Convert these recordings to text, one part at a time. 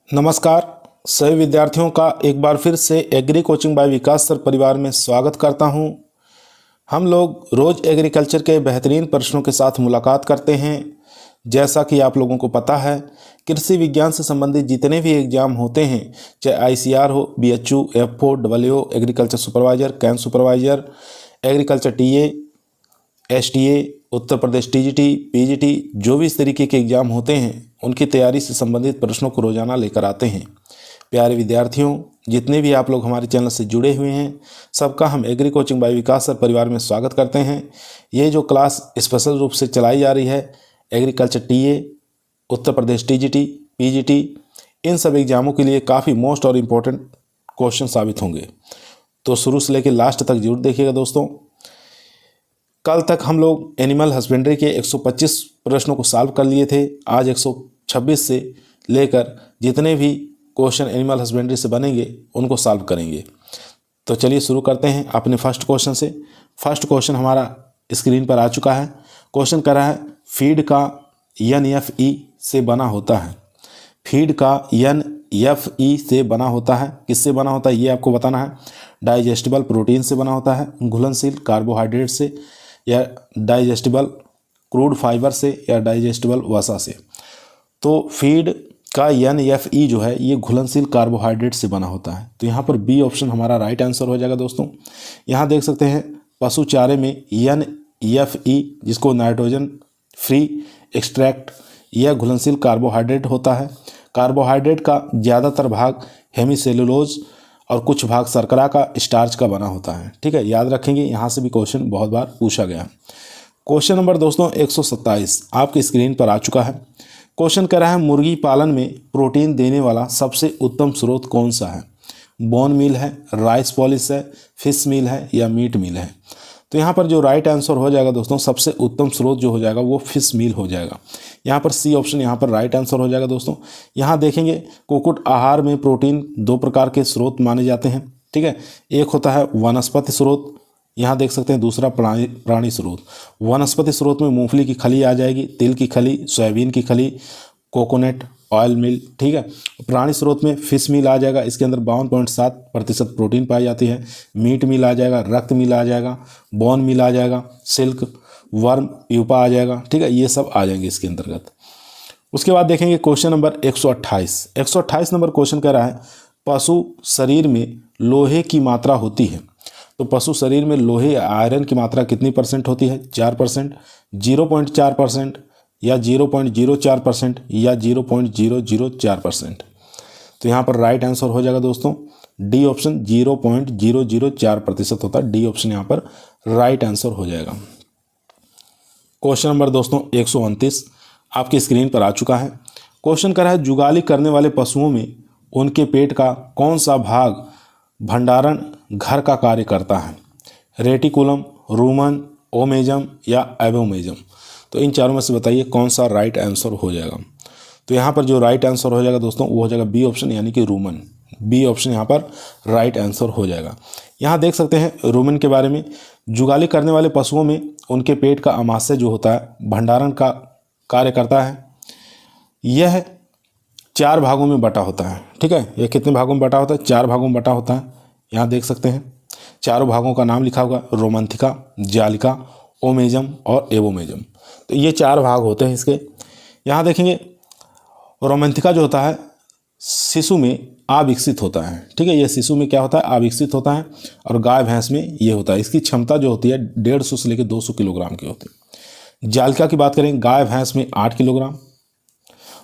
नमस्कार सभी विद्यार्थियों का एक बार फिर से एग्री कोचिंग बाय विकास सर परिवार में स्वागत करता हूं। हम लोग रोज़ एग्रीकल्चर के बेहतरीन प्रश्नों के साथ मुलाकात करते हैं। जैसा कि आप लोगों को पता है, कृषि विज्ञान से संबंधित जितने भी एग्ज़ाम होते हैं, चाहे आईसीआर हो, BHU, FO, WO, agriculture supervisor, camp supervisor, agriculture TA, STA, Uttar Pradesh TGT, PGT, जो भी इस तरीके के एग्ज़ाम होते हैं उनकी तैयारी से संबंधित प्रश्नों को रोज़ाना लेकर आते हैं। प्यारे विद्यार्थियों, जितने भी आप लोग हमारे चैनल से जुड़े हुए हैं, सबका हम एग्री कोचिंग बाय विकास सर परिवार में स्वागत करते हैं। ये जो क्लास स्पेशल रूप से चलाई जा रही है, एग्रीकल्चर टीए, उत्तर प्रदेश टीजीटी, पीजीटी, इन सब एग्ज़ामों के लिए काफ़ी मोस्ट और इम्पोर्टेंट क्वेश्चन साबित होंगे। तो शुरू से लेकर लास्ट तक जरूर देखिएगा दोस्तों। कल तक हम लोग एनिमल हस्बेंड्री के 125 प्रश्नों को सॉल्व कर लिए थे। आज 126 से लेकर जितने भी क्वेश्चन एनिमल हस्बेंड्री से बनेंगे उनको सॉल्व करेंगे। तो चलिए शुरू करते हैं अपने फर्स्ट क्वेश्चन से। फर्स्ट क्वेश्चन हमारा स्क्रीन पर आ चुका है। क्वेश्चन कर रहा है, फीड का NFE से बना होता है। फीड का NFE से बना होता है, किससे बना होता है ये आपको बताना है। डाइजेस्टिबल प्रोटीन से बना होता है, घुलनशील कार्बोहाइड्रेट से, या डाइजेस्टिबल क्रूड फाइबर से, या डाइजेस्टिबल वसा से। तो फीड का NFE जो है ये घुलनशील कार्बोहाइड्रेट से बना होता है। तो यहाँ पर बी ऑप्शन हमारा राइट आंसर हो जाएगा दोस्तों। यहाँ देख सकते हैं पशु चारे में NFE, जिसको नाइट्रोजन फ्री एक्सट्रैक्ट, यह घुलनशील कार्बोहाइड्रेट होता है। कार्बोहाइड्रेट का ज़्यादातर भाग हेमीसेलुलोज और कुछ भाग शर्करा का स्टार्च का बना होता है। ठीक है, याद रखेंगे, यहाँ से भी क्वेश्चन बहुत बार पूछा गया। क्वेश्चन नंबर दोस्तों 127 आपकी स्क्रीन पर आ चुका है। क्वेश्चन कह रहा है, मुर्गी पालन में प्रोटीन देने वाला सबसे उत्तम स्रोत कौन सा है। बोन मील है, राइस पॉलिश है, फिश मील है, या मीट मील है। तो यहाँ पर जो राइट आंसर हो जाएगा दोस्तों, सबसे उत्तम स्रोत जो हो जाएगा वो फिश मील हो जाएगा। यहाँ पर सी ऑप्शन यहाँ पर राइट आंसर हो जाएगा दोस्तों। यहाँ देखेंगे कुक्कुट आहार में प्रोटीन दो प्रकार के स्रोत माने जाते हैं। ठीक है, एक होता है वनस्पति स्रोत, यहाँ देख सकते हैं, दूसरा प्राणी स्रोत। वनस्पति स्रोत में मूंगफली की खली आ जाएगी, तिल की खली, सोयाबीन की खली, कोकोनट ऑयल मिल। ठीक है, प्राणी स्रोत में फिश मील आ जाएगा, इसके अंदर 52.7% प्रोटीन पाई जाती है। मीट मील आ जाएगा, रक्त मील आ जाएगा, बोन मील आ जाएगा, सिल्क वर्म प्यूपा आ जाएगा। ठीक है, ये सब आ जाएंगे इसके अंतर्गत। उसके बाद देखेंगे क्वेश्चन नंबर 128 नंबर क्वेश्चन कह रहा है, पशु शरीर में लोहे की मात्रा होती है। तो पशु शरीर में लोहे आयरन की मात्रा कितनी % होती है। 4%, 0.4%, या 0.04%, या 0.004%। तो यहाँ पर राइट आंसर हो जाएगा दोस्तों डी ऑप्शन, 0.004% होता है। डी ऑप्शन यहाँ पर राइट आंसर हो जाएगा। क्वेश्चन नंबर दोस्तों 129 आपकी स्क्रीन पर आ चुका है। क्वेश्चन कर रहा है, जुगाली करने वाले पशुओं में उनके पेट का कौन सा भाग भंडारण घर का कार्य करता है। रेटिकुलम, रूमन, ओमेजम, या एबोमेजम। तो इन चारों में से बताइए कौन सा राइट आंसर हो जाएगा। तो यहाँ पर जो राइट आंसर हो जाएगा दोस्तों वो हो जाएगा बी ऑप्शन, यानी कि रूमन। बी ऑप्शन यहाँ पर राइट आंसर हो जाएगा। यहाँ देख सकते हैं रूमन के बारे में, जुगाली करने वाले पशुओं में उनके पेट का अमाशय जो होता है भंडारण का कार्य करता है। यह 4 भागों में बटा होता है। ठीक है, यह कितने भागों में बटा होता है, 4 भागों में बटा होता है। यहाँ देख सकते हैं चारों भागों का नाम लिखा होगा, रोमंथिका, जालिका, ओमेजम और एवोमेजम। तो ये 4 भाग होते हैं इसके। यहाँ देखेंगे रोमंथिका जो होता है शिशु में अविकसित होता है। ठीक है, ये शिशु में क्या होता है, अविकसित होता है। और गाय भैंस में ये होता है। इसकी क्षमता जो होती है 150 से लेकर 200 किलोग्राम की होती है। जालिका की बात करें, गाय भैंस में 8 किलोग्राम,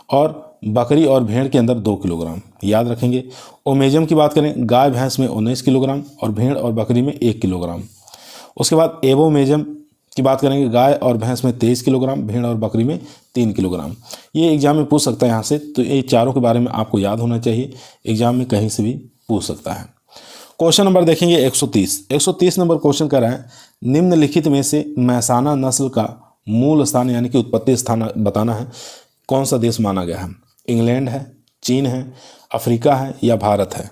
और बकरी और भेड़ के अंदर 2 किलोग्राम। याद रखेंगे। ओमेजम की बात करें, गाय भैंस में 19 किलोग्राम, और भेड़ और बकरी में 1 किलोग्राम। उसके बाद एवोमेजम की बात करेंगे, गाय और भैंस में 23 किलोग्राम, भेड़ और बकरी में 3 किलोग्राम। ये एग्जाम में पूछ सकता है यहाँ से, तो ये चारों के बारे में आपको याद होना चाहिए। एग्जाम में कहीं से भी पूछ सकता है। क्वेश्चन नंबर देखेंगे 130 नंबर क्वेश्चन कर रहा है, निम्नलिखित में से मेहसाना नस्ल का मूल स्थान यानी कि उत्पत्ति स्थान बताना है। कौन सा देश माना गया है। इंग्लैंड है, चीन है, अफ्रीका है, या भारत है।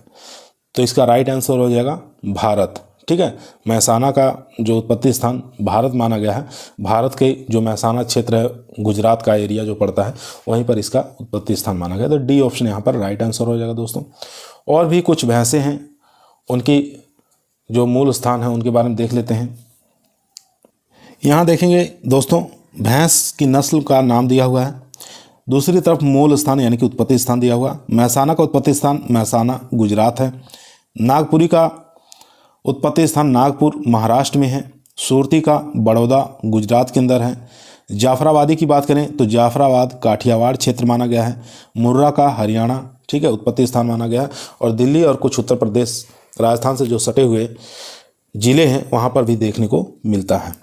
तो इसका राइट आंसर हो जाएगा भारत। ठीक है। महसाना का जो उत्पत्ति स्थान भारत माना गया है, भारत के जो महसाना क्षेत्र है, गुजरात का एरिया जो पड़ता है, वहीं पर इसका उत्पत्ति स्थान माना गया। तो डी ऑप्शन यहाँ पर राइट आंसर हो जाएगा दोस्तों। और भी कुछ भैंसें हैं, उनकी जो मूल स्थान है उनके बारे में देख लेते हैं। यहाँ देखेंगे दोस्तों, भैंस की नस्ल का नाम दिया हुआ है, दूसरी तरफ मूल स्थान यानी कि उत्पत्ति स्थान दिया हुआ। महसाना का उत्पत्ति स्थान महसाना गुजरात है। नागपुरी का उत्पत्ति स्थान नागपुर महाराष्ट्र में है। सूरती का बड़ौदा गुजरात के अंदर है। जाफराबादी की बात करें तो जाफराबाद काठियावाड़ क्षेत्र माना गया है। मुर्रा का हरियाणा, ठीक है, उत्पत्ति स्थान माना गया है। और दिल्ली और कुछ उत्तर प्रदेश राजस्थान से जो सटे हुए जिले हैं वहाँ पर भी देखने को मिलता है।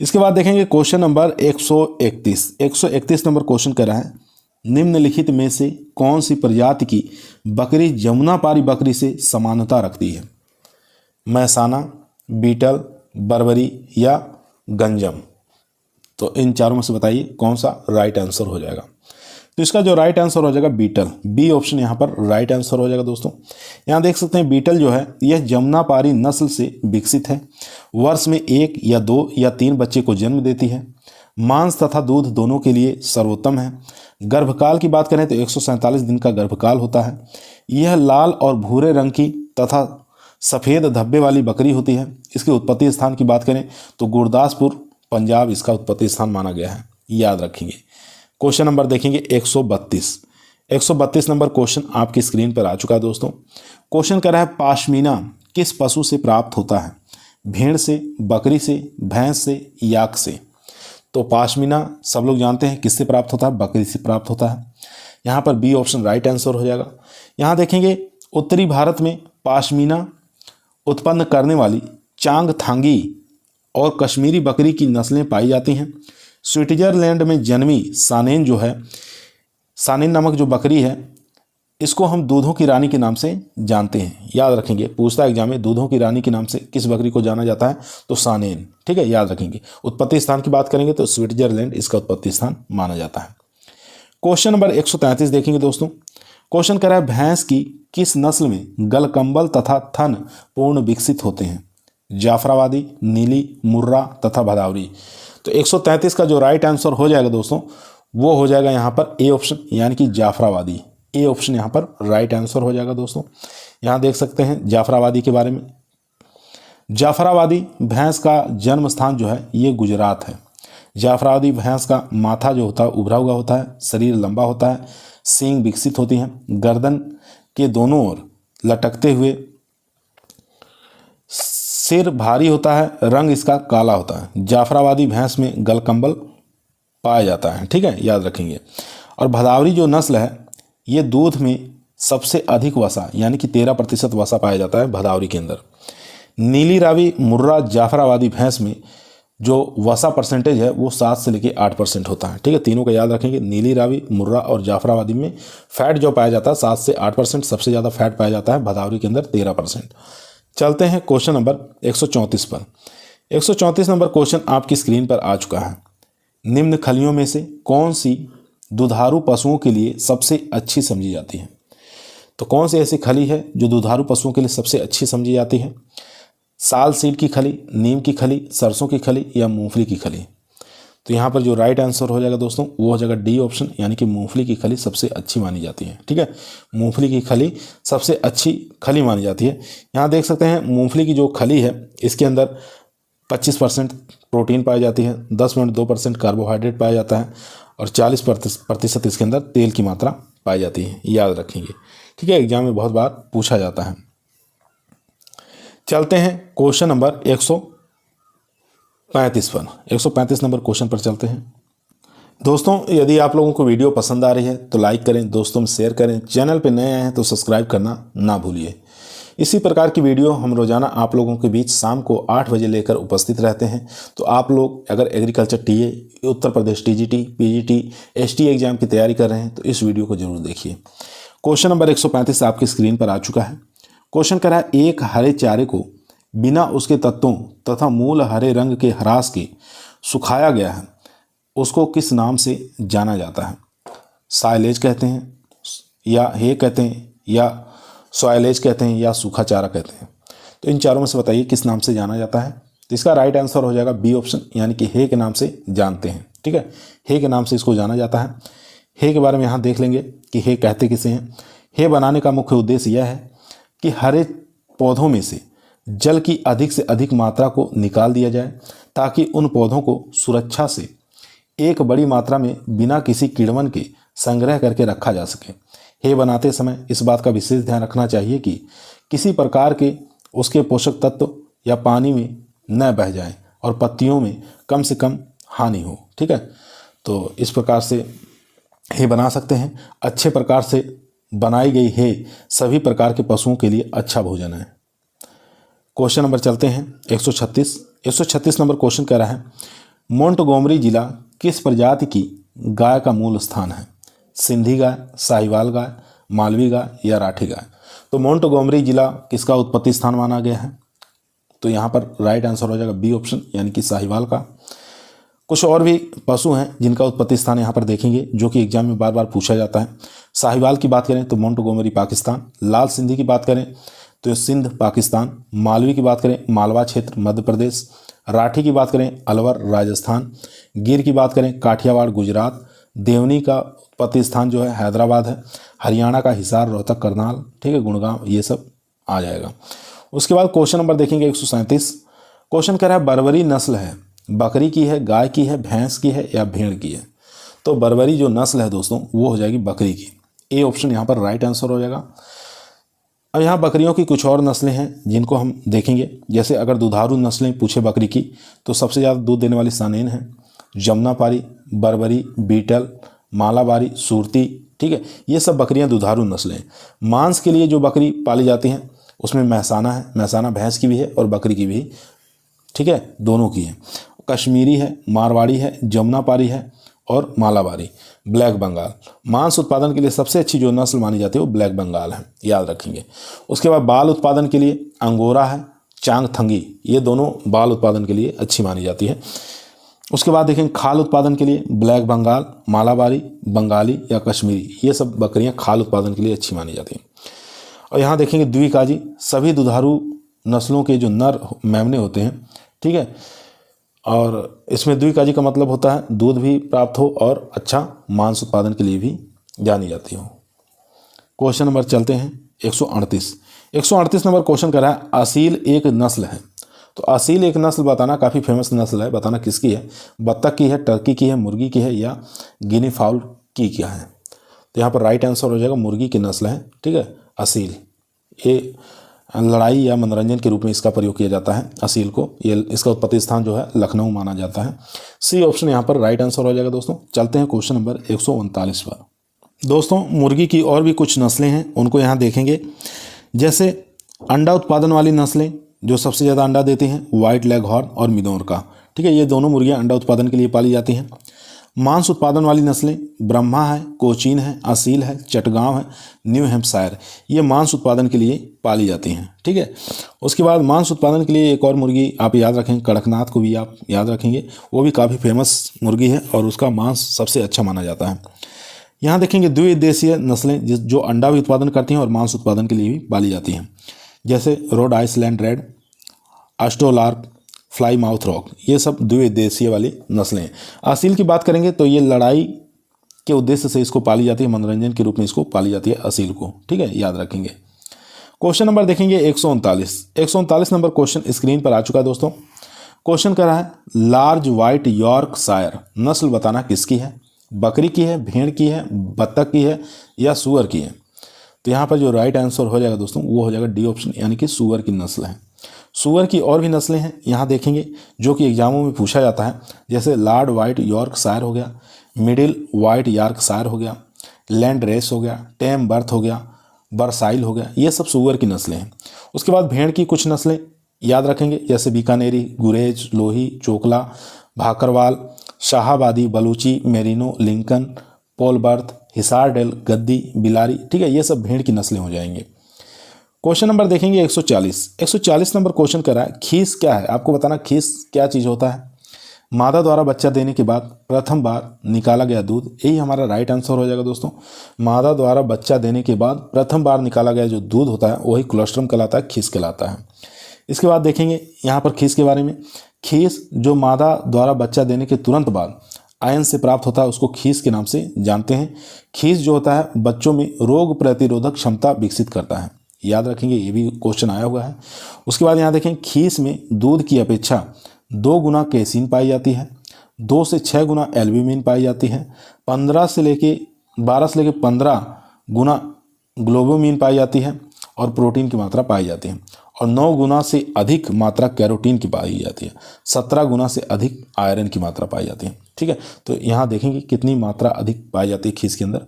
इसके बाद देखेंगे क्वेश्चन नंबर 131 नंबर क्वेश्चन कर रहा है, निम्नलिखित में से कौन सी प्रजाति की बकरी जमुनापारी बकरी से समानता रखती है? महसाना, बीटल, बर्बरी या गंजम। तो इन चारों में से बताइए कौन सा राइट आंसर हो जाएगा। तो इसका जो राइट आंसर हो जाएगा बीटल, बी ऑप्शन यहाँ पर राइट आंसर हो जाएगा दोस्तों। यहाँ देख सकते हैं बीटल जो है यह जमुनापारी नस्ल से विकसित है। वर्ष में 1 या 2 या 3 बच्चे को जन्म देती है। मांस तथा दूध दोनों के लिए सर्वोत्तम है। गर्भकाल की बात करें तो 147 दिन का गर्भकाल होता है। यह लाल और भूरे रंग की तथा सफ़ेद धब्बे वाली बकरी होती है। इसके उत्पत्ति स्थान की बात करें तो गुरदासपुर पंजाब इसका उत्पत्ति स्थान माना गया है, याद रखेंगे। क्वेश्चन नंबर देखेंगे 132 नंबर क्वेश्चन आपकी स्क्रीन पर आ चुका है दोस्तों। क्वेश्चन कर रहा है, पाशमीना किस पशु से प्राप्त होता है? भेड़ से, बकरी से, भैंस से, याक से। तो पाशमीना सब लोग जानते हैं किससे प्राप्त होता है, बकरी से प्राप्त होता है। यहाँ पर बी ऑप्शन राइट आंसर हो जाएगा। यहाँ देखेंगे उत्तरी भारत में पाशमीना उत्पन्न करने वाली चांगथांगी और कश्मीरी बकरी की नस्लें पाई जाती हैं। स्विट्जरलैंड में जन्मी सानेन जो है, सानेन नामक जो बकरी है, इसको हम दूधों की रानी के नाम से जानते हैं, याद रखेंगे। पूछता एग्जाम में दूधों की रानी के नाम से किस बकरी को जाना जाता है, तो सानेन, ठीक है, याद रखेंगे। उत्पत्ति स्थान की बात करेंगे तो स्विट्जरलैंड इसका उत्पत्ति स्थान माना जाता है। क्वेश्चन नंबर 133 देखेंगे दोस्तों। क्वेश्चन कर रहा है, भैंस की किस नस्ल में गलकंबल तथा थन पूर्ण विकसित होते हैं? जाफराबादी, नीली, मुर्रा तथा भदावरी। तो 133 का जो राइट आंसर हो जाएगा दोस्तों वो हो जाएगा यहाँ पर ए ऑप्शन यानी कि जाफराबादी। ए ऑप्शन यहाँ पर राइट आंसर हो जाएगा दोस्तों। यहाँ देख सकते हैं जाफराबादी के बारे में। जाफराबादी भैंस का जन्म स्थान जो है ये गुजरात है। जाफराबादी भैंस का माथा जो होता है उभरा हुआ होता है, शरीर लंबा होता है, सींग विकसित होती हैं, गर्दन के दोनों ओर लटकते हुए, सिर भारी होता है, रंग इसका काला होता है। जाफराबादी भैंस में गलकंबल पाया जाता है, ठीक है, याद रखेंगे। और भदावरी जो नस्ल है ये दूध में सबसे अधिक वसा यानी कि 13% वसा पाया जाता है भदावरी के अंदर। नीली रावी, मुर्रा, जाफराबादी भैंस में जो वसा परसेंटेज है वो 7 से लेकर 8% होता है, ठीक है। तीनों का याद रखेंगे, नीली रावी, मुर्रा और जाफराबादी में फैट जो पाया जाता है 7 से 8%, सबसे ज़्यादा फैट पाया जाता है भदावरी के अंदर 13%। चलते हैं क्वेश्चन नंबर 134 पर। 134 नंबर क्वेश्चन आपकी स्क्रीन पर आ चुका है। निम्न खलियों में से कौन सी दुधारू पशुओं के लिए सबसे अच्छी समझी जाती है? तो कौन सी ऐसी खली है जो दुधारू पशुओं के लिए सबसे अच्छी समझी जाती है? साल सीड की खली, नीम की खली, सरसों की खली या मूंगफली की खली। तो यहाँ पर जो राइट आंसर हो जाएगा दोस्तों वो हो जाएगा डी ऑप्शन यानी कि मूंगफली की खली सबसे अच्छी मानी जाती है, ठीक है। मूंगफली की खली सबसे अच्छी खली मानी जाती है। यहाँ देख सकते हैं मूंगफली की जो खली है इसके अंदर 25% प्रोटीन पाई जाती है, 10.2% कार्बोहाइड्रेट पाया जाता है और 40% इसके अंदर तेल की मात्रा पाई जाती है, याद रखेंगे, ठीक है। एग्जाम में बहुत बार पूछा जाता है। चलते हैं क्वेश्चन नंबर 135 पर। 135 नंबर क्वेश्चन पर चलते हैं दोस्तों। यदि आप लोगों को वीडियो पसंद आ रही है तो लाइक करें, दोस्तों में शेयर करें, चैनल पर नए आए हैं तो सब्सक्राइब करना ना भूलिए। इसी प्रकार की वीडियो हम रोजाना आप लोगों के बीच शाम को 8 बजे लेकर उपस्थित रहते हैं। तो आप लोग अगर एग्रीकल्चर टीए, उत्तर Pradesh TGT, PGT, ST exam की तैयारी कर रहे हैं तो इस वीडियो को जरूर देखिए। क्वेश्चन नंबर 135 आपकी स्क्रीन पर आ चुका है। क्वेश्चन कह रहा है, एक हरे चारे को बिना उसके तत्वों तथा मूल हरे रंग के ह्रास के सुखाया गया है, उसको किस नाम से जाना जाता है? साइलेज कहते हैं या हे कहते हैं या सॉइलेज कहते हैं या सूखा चारा कहते हैं। तो इन चारों में से बताइए किस नाम से जाना जाता है। तो इसका राइट आंसर हो जाएगा बी ऑप्शन, यानी कि हे के नाम से जानते हैं। ठीक है, हे के नाम से इसको जाना जाता है। हे के बारे में यहाँ देख लेंगे कि हे कहते किसे हैं। हे बनाने का मुख्य उद्देश्य यह है कि हरे पौधों में से जल की अधिक से अधिक मात्रा को निकाल दिया जाए, ताकि उन पौधों को सुरक्षा से एक बड़ी मात्रा में बिना किसी किण्वन के संग्रह करके रखा जा सके। हे बनाते समय इस बात का विशेष ध्यान रखना चाहिए कि किसी प्रकार के उसके पोषक तत्व या पानी में न बह जाए और पत्तियों में कम से कम हानि हो। ठीक है, तो इस प्रकार से हे बना सकते हैं। अच्छे प्रकार से बनाई गई हे सभी प्रकार के पशुओं के लिए अच्छा भोजन है। क्वेश्चन नंबर चलते हैं 136 नंबर क्वेश्चन कह रहा है, मोंटगोमरी जिला किस प्रजाति की गाय का मूल स्थान है? सिंधी गाय, साहिवाल गाय, मालवी गाय या राठी गाय? तो मोंटगोमरी जिला किसका उत्पत्ति स्थान माना गया है? तो यहाँ पर राइट आंसर हो जाएगा बी ऑप्शन, यानी कि साहिवाल का। कुछ और भी पशु हैं जिनका उत्पत्ति स्थान यहाँ पर देखेंगे, जो कि एग्जाम में बार बार पूछा जाता है। साहिवाल की बात करें तो मोंटगोमरी पाकिस्तान, लाल सिंधी की बात करें तो सिंध पाकिस्तान, मालवी की बात करें मालवा क्षेत्र मध्य प्रदेश, राठी की बात करें अलवर राजस्थान, गिर की बात करें काठियावाड़ गुजरात, देवनी का उत्पत्ति स्थान जो है हैदराबाद है, हरियाणा का हिसार रोहतक करनाल, ठीक है, गुड़गांव, ये सब आ जाएगा। उसके बाद क्वेश्चन नंबर देखेंगे 137। क्वेश्चन कह रहा है बर्बरी नस्ल है, बकरी की है, गाय की है, भैंस की है या भेड़ की है? तो बर्बरी जो नस्ल है दोस्तों वो हो जाएगी बकरी की। ए ऑप्शन यहाँ पर राइट आंसर हो जाएगा। अब यहाँ बकरियों की कुछ और नस्लें हैं जिनको हम देखेंगे। जैसे अगर दुधारू नस्लें पूछे बकरी की तो सबसे ज़्यादा दूध देने वाली सानेन है, जमुनापारी, बर्बरी, बीटल, मालाबारी, सूरती। ठीक है, ये सब बकरियां दुधारू नस्लें हैं। मांस के लिए जो बकरी पाली जाती हैं उसमें महसाना है, महसाना भैंस की भी है और बकरी की भी, ठीक है, दोनों की है। कश्मीरी है, मारवाड़ी है, जमुनापारी है और मालाबारी, ब्लैक बंगाल। मांस उत्पादन के लिए सबसे अच्छी जो नस्ल मानी जाती है वो ब्लैक बंगाल है, याद रखेंगे। उसके बाद बाल उत्पादन के लिए अंगोरा है, चांगथंगी, ये दोनों बाल उत्पादन के लिए अच्छी मानी जाती है। उसके बाद देखेंगे खाल उत्पादन के लिए ब्लैक बंगाल, मालाबारी, बंगाली या कश्मीरी, ये सब बकरियां खाल उत्पादन के लिए अच्छी मानी जाती हैं। और यहाँ देखेंगे द्विकाजी, सभी दुधारू नस्लों के जो नर मेमने होते हैं, ठीक है, और इसमें द्विकाजी का मतलब होता है दूध भी प्राप्त हो और अच्छा मांस उत्पादन के लिए भी जानी जाती हो। क्वेश्चन नंबर चलते हैं 138 नंबर क्वेश्चन कर रहा है असील एक नस्ल है। तो असील एक नस्ल बताना, काफ़ी फेमस नस्ल है, बताना किसकी है? बत्तख की है, टर्की की है, मुर्गी की है या गिनी फाउल की क्या है? तो यहाँ पर राइट आंसर हो जाएगा मुर्गी की नस्ल है। ठीक है, असील, ये लड़ाई या मनोरंजन के रूप में इसका प्रयोग किया जाता है असील को। ये इसका उत्पत्ति स्थान जो है लखनऊ माना जाता है। सी ऑप्शन यहाँ पर राइट आंसर हो जाएगा दोस्तों। चलते हैं क्वेश्चन नंबर 139 पर। दोस्तों मुर्गी की और भी कुछ नस्लें हैं, उनको यहाँ देखेंगे। जैसे अंडा उत्पादन वाली नस्लें जो सबसे ज़्यादा अंडा देती हैं, वाइट लेग हॉर्न और मिदोर का। ठीक है, ये दोनों मुर्गियाँ अंडा उत्पादन के लिए पाली जाती हैं। मांस उत्पादन वाली नस्लें ब्रह्मा है, कोचीन है, असील है, चटगांव है, न्यू हैम्पशायर, ये मांस उत्पादन के लिए पाली जाती हैं। ठीक है, उसके बाद मांस उत्पादन के लिए एक और मुर्गी आप याद रखेंगे, कड़कनाथ को भी आप याद रखेंगे, वो भी काफ़ी फेमस मुर्गी है और उसका मांस सबसे अच्छा माना जाता है। यहाँ देखेंगे द्विदेशीय नस्लें जो अंडा भी उत्पादन करती हैं और मांस उत्पादन के लिए भी पाली जाती हैं। जैसे Rhode Island red, Australorp, Plymouth rock, ये सब द्विदेशीय वाली नस्लें हैं। असील की बात करेंगे तो ये लड़ाई के उद्देश्य से इसको पाली जाती है, मनोरंजन के रूप में इसको पाली जाती है असील को। ठीक है, याद रखेंगे। क्वेश्चन नंबर देखेंगे 139 नंबर क्वेश्चन स्क्रीन पर आ चुका है दोस्तों। क्वेश्चन कर रहा है लार्ज व्हाइट यॉर्कशायर नस्ल बताना किसकी है? बकरी की है, भेड़ की है, बत्तख की है या सूअर की है? तो यहाँ पर जो राइट आंसर हो जाएगा दोस्तों वो हो जाएगा डी ऑप्शन, यानी कि सूअर की नस्ल है। सूअर की और भी नस्लें हैं यहाँ देखेंगे जो कि एग्जामों में पूछा जाता है। जैसे लार्ड वाइट यॉर्कशायर हो गया, मिडिल वाइट यॉर्कशायर हो गया, लैंड रेस हो गया, टेम बर्थ हो गया, बरसाइल हो गया, ये सब सूअर की नस्लें हैं। उसके बाद भेड़ की कुछ नस्लें याद रखेंगे, जैसे बीकानेरी, गुरेज, लोही, चोकला, भाकरवाल, शाहाबादी, बलूची, मेरिनो, लिंकन, पोलबर्थ, हिसारडेल, गद्दी, बिलारी। ठीक है, ये सब भेड़ की नस्लें हो जाएंगे। क्वेश्चन नंबर देखेंगे 140 नंबर क्वेश्चन कर रहा है खीस क्या है? आपको बताना खीस क्या चीज़ होता है। मादा द्वारा बच्चा देने के बाद प्रथम बार निकाला गया दूध, यही हमारा राइट आंसर हो जाएगा दोस्तों। मादा द्वारा बच्चा देने के बाद प्रथम बार निकाला गया जो दूध होता है वही कोलोस्ट्रम कहलाता है, खीस कहलाता है। इसके बाद देखेंगे यहाँ पर खीस के बारे में। खीस जो मादा द्वारा बच्चा देने के तुरंत बाद आयन से प्राप्त होता है उसको खीस के नाम से जानते हैं। खीस जो होता है बच्चों में रोग प्रतिरोधक क्षमता विकसित करता है, याद रखेंगे, ये भी क्वेश्चन आया हुआ है। उसके बाद यहाँ देखें, खीस में दूध की अपेक्षा 2 गुना कैसीन पाई जाती है, 2 से 6 गुना एल्ब्यूमिन पाई जाती है, 12 से लेके 15 गुना ग्लोबोमिन पाई जाती है और प्रोटीन की मात्रा पाई जाती है, और 9 गुना से अधिक मात्रा कैरोटीन की पाई जाती है, 17 गुना से अधिक आयरन की मात्रा पाई जाती है। ठीक है, तो यहाँ देखेंगे कितनी मात्रा अधिक पाई जाती है खीस के अंदर।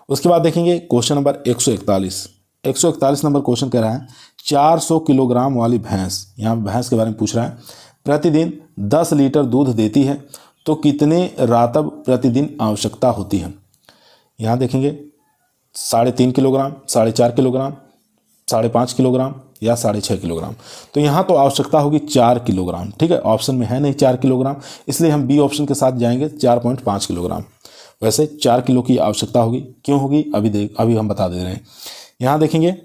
उसके बाद देखेंगे क्वेश्चन नंबर 141 नंबर क्वेश्चन कह रहा है 400 किलोग्राम वाली भैंस, यहाँ भैंस के बारे में पूछ रहा है, प्रतिदिन 10 लीटर दूध देती है तो कितने रातब प्रतिदिन आवश्यकता होती है। यहाँ देखेंगे 3.5 किलोग्राम, 4.5 किलोग्राम, 5.5 किलोग्राम या 6.5 किलोग्राम। तो यहाँ तो आवश्यकता होगी 4 किलोग्राम। ठीक है, ऑप्शन में है नहीं 4 किलोग्राम, इसलिए हम बी ऑप्शन के साथ जाएंगे 4.5 किलोग्राम। वैसे 4 किलो की आवश्यकता होगी, क्यों होगी अभी हम बता दे रहे हैं। यहाँ देखेंगे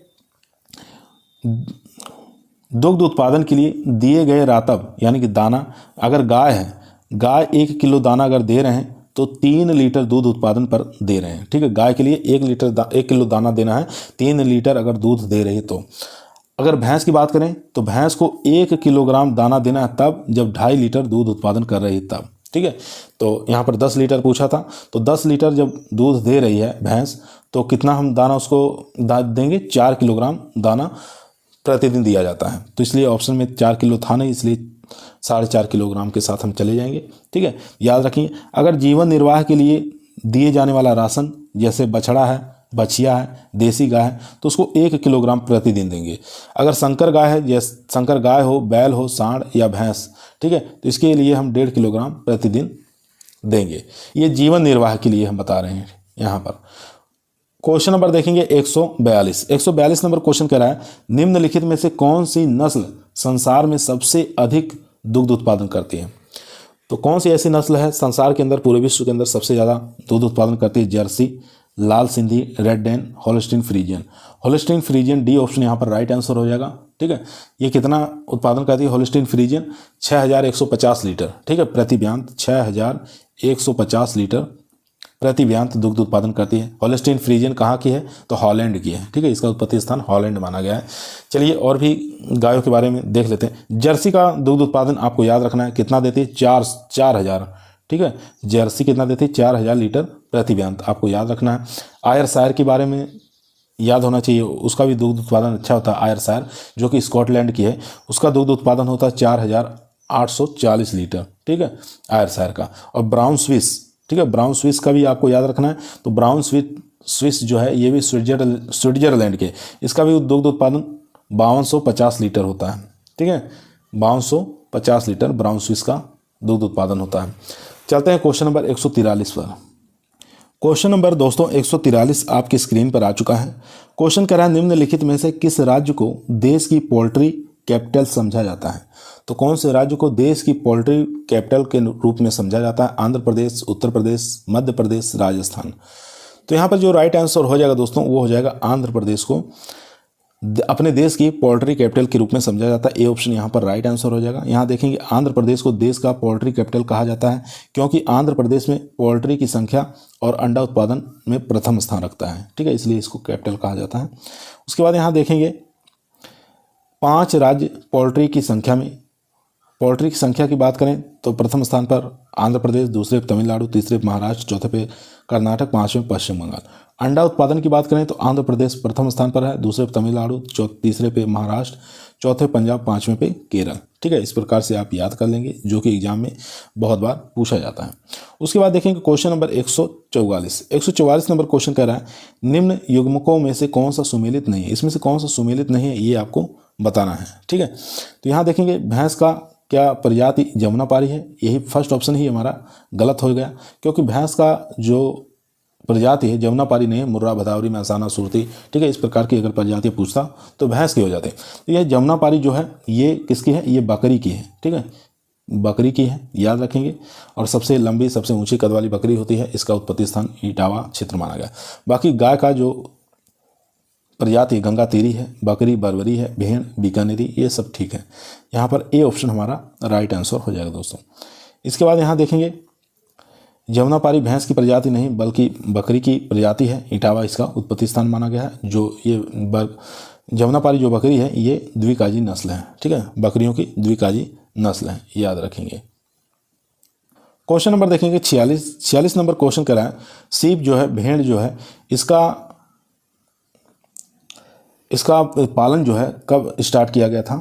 दुग्ध उत्पादन के लिए दिए गए रातब यानी कि दाना, अगर गाय है, गाय 1 किलो दाना अगर दे रहे हैं तो 3 लीटर दूध उत्पादन पर दे रहे हैं। ठीक है, गाय के लिए 1 किलो दाना देना है, 3 लीटर अगर दूध दे रही है तो। अगर भैंस की बात करें तो भैंस को 1 किलोग्राम दाना देना है तब जब 2.5 लीटर दूध उत्पादन कर रही है तब। ठीक है, तो यहाँ पर 10 लीटर पूछा था, तो 10 लीटर जब दूध दे रही है भैंस तो कितना हम दाना उसको देंगे, 4 किलोग्राम दाना प्रतिदिन दिया जाता है। तो इसलिए ऑप्शन में 4 किलो था नहीं, इसलिए 4.5 किलोग्राम के साथ हम चले जाएंगे। ठीक है, याद रखिए, अगर जीवन निर्वाह के लिए दिए जाने वाला राशन जैसे बछड़ा है, बछिया है, देसी गाय है तो उसको 1 किलोग्राम प्रतिदिन देंगे। अगर संकर गाय है, जैसे संकर गाय हो, बैल हो, सांड या भैंस, ठीक है, तो इसके लिए हम 1.5 किलोग्राम प्रतिदिन देंगे। ये जीवन निर्वाह के लिए हम बता रहे हैं। यहाँ पर क्वेश्चन नंबर देखेंगे 142 नंबर क्वेश्चन कह रहा है, निम्नलिखित में से कौन सी नस्ल संसार में सबसे अधिक दुग्ध उत्पादन करती है। तो कौन सी ऐसी नस्ल है संसार के अंदर, पूरे विश्व के अंदर सबसे ज़्यादा दूध उत्पादन करती है। Jersey, Lal Sindhi, red Dane, Holstein Friesian. Holstein Friesian D option यहाँ पर राइट आंसर हो जाएगा। ठीक है, ये कितना उत्पादन करती है होल्स्टीन फ्रीजियन, 6150 लीटर। ठीक है, प्रति ब्यांत 6150 लीटर प्रति ब्यांत दुग्ध उत्पादन करती है। होल्स्टीन फ्रीजियन कहाँ की है, तो हॉलैंड की है। ठीक है, इसका उत्पत्ति स्थान हॉलैंड माना गया है। चलिए और भी गायों के बारे में देख लेते हैं। जर्सी का दुग्ध उत्पादन आपको याद रखना है, कितना देती है, 4000। ठीक है, जर्सी कितना देती है, 4000 लीटर प्रति ब्यांत, आपको याद रखना है। आयरशायर के बारे में याद होना चाहिए, उसका भी दुग्ध उत्पादन अच्छा होता है। आयरशायर जो कि स्कॉटलैंड की है, उसका दुग्ध उत्पादन होता है 4840 लीटर। ठीक है, आयरशायर का। और ब्राउन स्विस, ठीक है, ब्राउन स्विस का भी आपको याद रखना है। तो ब्राउन स्विस जो है ये भी स्विट्जरलैंड के, इसका भी दुग्ध उत्पादन 5250 लीटर होता है। ठीक है, 5250 लीटर ब्राउन स्विस का दुग्ध उत्पादन होता है। चलते हैं क्वेश्चन नंबर 143 पर। क्वेश्चन नंबर दोस्तों 143 आपकी स्क्रीन पर आ चुका है। क्वेश्चन कह रहा है, निम्नलिखित में से किस राज्य को देश की पोल्ट्री कैपिटल समझा जाता है। तो कौन से राज्य को देश की पोल्ट्री कैपिटल के रूप में समझा जाता है। आंध्र प्रदेश, उत्तर प्रदेश, मध्य प्रदेश, राजस्थान। तो यहाँ पर जो राइट आंसर हो जाएगा दोस्तों वो हो जाएगा आंध्र प्रदेश को अपने देश की पोल्ट्री कैपिटल के रूप में समझा जाता है। ए ऑप्शन यहाँ पर राइट आंसर हो जाएगा। यहाँ देखेंगे आंध्र प्रदेश को देश का पोल्ट्री कैपिटल कहा जाता है क्योंकि आंध्र प्रदेश में पोल्ट्री की संख्या और अंडा उत्पादन में प्रथम स्थान रखता है। ठीक है, इसलिए इसको कैपिटल कहा जाता है। उसके बाद यहाँ देखेंगे 5 राज्य पोल्ट्री की संख्या में, पोल्ट्री की संख्या की बात करें तो प्रथम स्थान पर आंध्र प्रदेश, दूसरे पे तमिलनाडु, तीसरे पे महाराष्ट्र, चौथे पे कर्नाटक, पांचवें पश्चिम बंगाल। अंडा उत्पादन की बात करें तो आंध्र प्रदेश प्रथम स्थान पर है, दूसरे पे तमिलनाडु, तीसरे पे महाराष्ट्र, चौथे पंजाब, पांचवें पे केरल। ठीक है, इस प्रकार से आप याद कर लेंगे जो कि एग्जाम में बहुत बार पूछा जाता है। उसके बाद देखेंगे क्वेश्चन नंबर 144 नंबर क्वेश्चन कह रहा है, निम्न युग्मकों में से कौन सा सुमेलित नहीं है। इसमें से कौन सा सुमेलित नहीं है ये आपको बताना है। ठीक है, तो यहाँ देखेंगे भैंस का क्या प्रजाति जमुनापारी है, यही फर्स्ट ऑप्शन ही हमारा गलत हो गया क्योंकि भैंस का जो प्रजाति है जमुनापारी नहीं है, मुर्रा, भदावरी, मैसाना, सुरती। ठीक है, इस प्रकार की अगर प्रजाति पूछता तो भैंस की हो जाते। तो यह जमुनापारी जो है ये किसकी है, ये बकरी की है। ठीक है, बकरी की है, याद रखेंगे। और सबसे लंबी, सबसे ऊंची कद वाली बकरी होती है, इसका उत्पत्ति स्थान इटावा क्षेत्र माना गया। बाकी गाय का जो प्रजाति गंगा तीरी है, बकरी बरबरी है, भेड़ बीकानेरी, ये सब ठीक है। यहाँ पर ए ऑप्शन हमारा राइट आंसर हो जाएगा दोस्तों। इसके बाद यहाँ देखेंगे जमुनापारी भैंस की प्रजाति नहीं बल्कि बकरी की प्रजाति है, इटावा इसका उत्पत्ति स्थान माना गया है। जो ये जमुनापारी जो बकरी है ये द्विकाजी नस्ल है, ठीक है, बकरियों की द्विकाजी नस्ल है, याद रखेंगे। क्वेश्चन नंबर देखेंगे 46 नंबर क्वेश्चन कह रहा है सीप जो है, भेड़ जो है, इसका पालन जो है कब स्टार्ट किया गया था?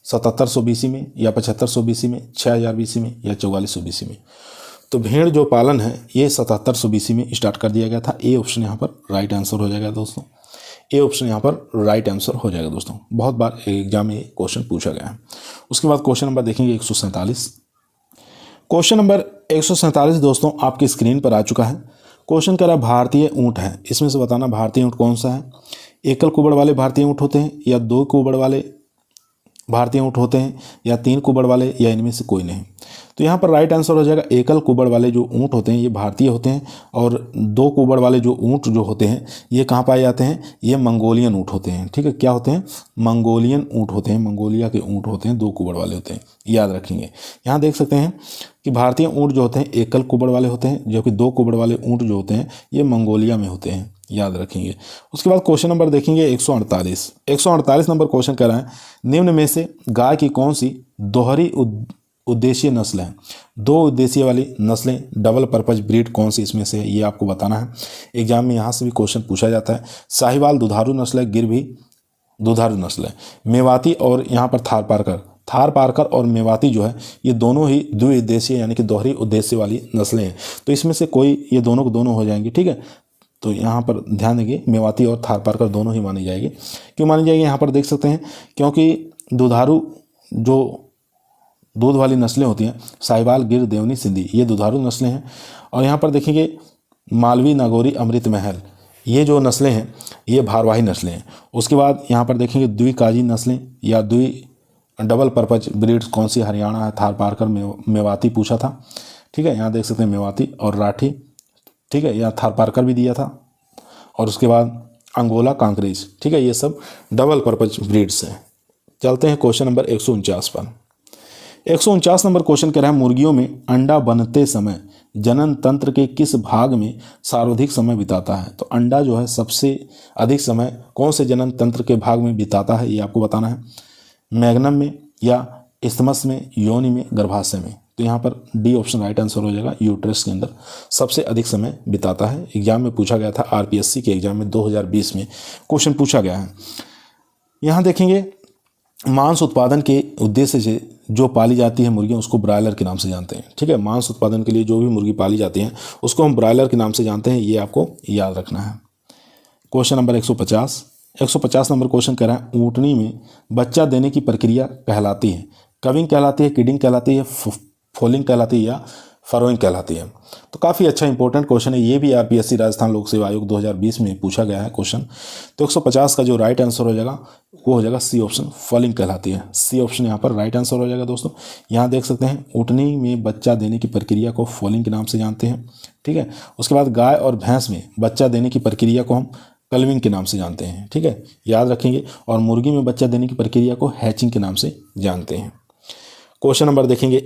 7700 BC में या 7500 BC में, 6000 BC में या 4400 BC में? तो भेड़ जो पालन है ये 7700 BC में स्टार्ट कर दिया गया था। ए ऑप्शन यहाँ पर राइट आंसर हो जाएगा दोस्तों। ए ऑप्शन यहाँ पर राइट आंसर हो जाएगा दोस्तों। बहुत बार एग्जाम में क्वेश्चन पूछा गया है। उसके बाद क्वेश्चन नंबर देखेंगे 147। क्वेश्चन नंबर 147 दोस्तों आपकी स्क्रीन पर आ चुका है। क्वेश्चन कह रहा है भारतीय ऊँट है, इसमें से बताना भारतीय ऊँट कौन सा है? एकल कुबड़ वाले भारतीय ऊँट होते हैं या 2 कुबड़ वाले भारतीय ऊँट होते हैं या 3 कुबड़ वाले या इनमें से कोई नहीं? तो यहाँ पर राइट आंसर हो जाएगा एकल कुबड़ वाले जो ऊँट होते हैं ये भारतीय होते हैं, और 2 कुबड़ वाले जो ऊँट जो होते हैं ये कहाँ पाए जाते हैं? ये मंगोलियन ऊँट होते हैं, ठीक है। क्या होते हैं? मंगोलियन ऊँट होते हैं, मंगोलिया के ऊँट होते हैं, 2 कुबड़ वाले होते हैं, याद रखेंगे। यहाँ देख सकते हैं कि भारतीय ऊँट जो होते हैं एकल कुबड़ वाले होते हैं, जबकि 2 कुबड़ वाले ऊँट जो होते हैं ये मंगोलिया में होते हैं, याद रखेंगे। उसके बाद क्वेश्चन नंबर देखेंगे 148 नंबर क्वेश्चन कह रहा है निम्न में से गाय की कौन सी दोहरी उद्देशीय नस्ल है? 2 उद्देशीय वाली नस्लें डबल पर्पज ब्रीड कौन सी इसमें से, ये आपको बताना है। एग्जाम में यहाँ से भी क्वेश्चन पूछा जाता है। साहिवाल दुधारू नस्ल है, गिर भी दुधारू नस्ल है। मेवाती और यहाँ पर थार पारकर और मेवाती जो है ये दोनों ही द्विउद्देशीय यानी कि दोहरी उद्देश्य वाली नस्लें हैं। तो इसमें से कोई ये दोनों को दोनों हो जाएंगी, ठीक है। तो यहाँ पर ध्यान देंगे मेवाती और थार पारकर दोनों ही मानी जाएगी। क्यों मानी जाएगी? यहाँ पर देख सकते हैं क्योंकि दुधारू जो दूध वाली नस्लें होती हैं साहिवाल, गिर, देवनी, सिंधी, ये दुधारू नस्लें हैं। और यहाँ पर देखेंगे मालवी, नागौरी, अमृत महल, ये जो नस्लें हैं ये भारवाही नस्लें हैं। उसके बाद यहाँ पर देखेंगे द्विकाजी नस्लें या डबल पर्पज ब्रीड्स कौन सी? हरियाणा है, थार पारकर, मेवाती पूछा था, ठीक है। यहाँ देख सकते हैं मेवाती और राठी, ठीक है, या थार पारकर भी दिया था। और उसके बाद अंगोला, कांकरेज, ठीक है, ये सब डबल पर्पज ब्रीड्स हैं। चलते हैं क्वेश्चन नंबर 149 पर। 149 नंबर क्वेश्चन कह रहा है मुर्गियों में अंडा बनते समय जनन तंत्र के किस भाग में सर्वाधिक समय बिताता है? तो अंडा जो है सबसे अधिक समय कौन से जनन तंत्र के भाग में बिताता है, ये आपको बताना है। मैग्नम में या इस्थमस में, योनि में, गर्भाशय में? तो यहाँ पर डी ऑप्शन राइट आंसर हो जाएगा। यूट्रस के अंदर सबसे अधिक समय बिताता है। एग्जाम में पूछा गया था, आरपीएससी के एग्जाम में 2020 में क्वेश्चन पूछा गया है। यहाँ देखेंगे मांस उत्पादन के उद्देश्य से जो पाली जाती है मुर्गियाँ उसको ब्रायलर के नाम से जानते हैं, ठीक है। मांस उत्पादन के लिए जो भी मुर्गी पाली जाती हैं उसको हम ब्रायलर के नाम से जानते हैं, ये आपको याद रखना है। क्वेश्चन नंबर 150 नंबर क्वेश्चन कह रहा है ऊँटनी में बच्चा देने की प्रक्रिया कहलाती है? कविंग कहलाती है, किडिंग कहलाती है, फोलिंग कहलाती है या फरोइंग कहलाती है? तो काफ़ी अच्छा इंपॉर्टेंट क्वेश्चन है, ये भी आरपीएससी राजस्थान लोक सेवा आयोग 2020 में पूछा गया है क्वेश्चन। तो 150 का जो राइट आंसर हो जाएगा वो हो जाएगा सी ऑप्शन, फॉलिंग कहलाती है। सी ऑप्शन यहाँ पर राइट आंसर हो जाएगा दोस्तों। यहाँ देख सकते हैं ऊँटनी में बच्चा देने की प्रक्रिया को फॉलिंग के नाम से जानते हैं, ठीक है। उसके बाद गाय और भैंस में बच्चा देने की प्रक्रिया को हम कल्विंग के नाम से जानते हैं, ठीक है, याद रखेंगे। और मुर्गी में बच्चा देने की प्रक्रिया को हैचिंग के नाम से जानते हैं। क्वेश्चन नंबर देखेंगे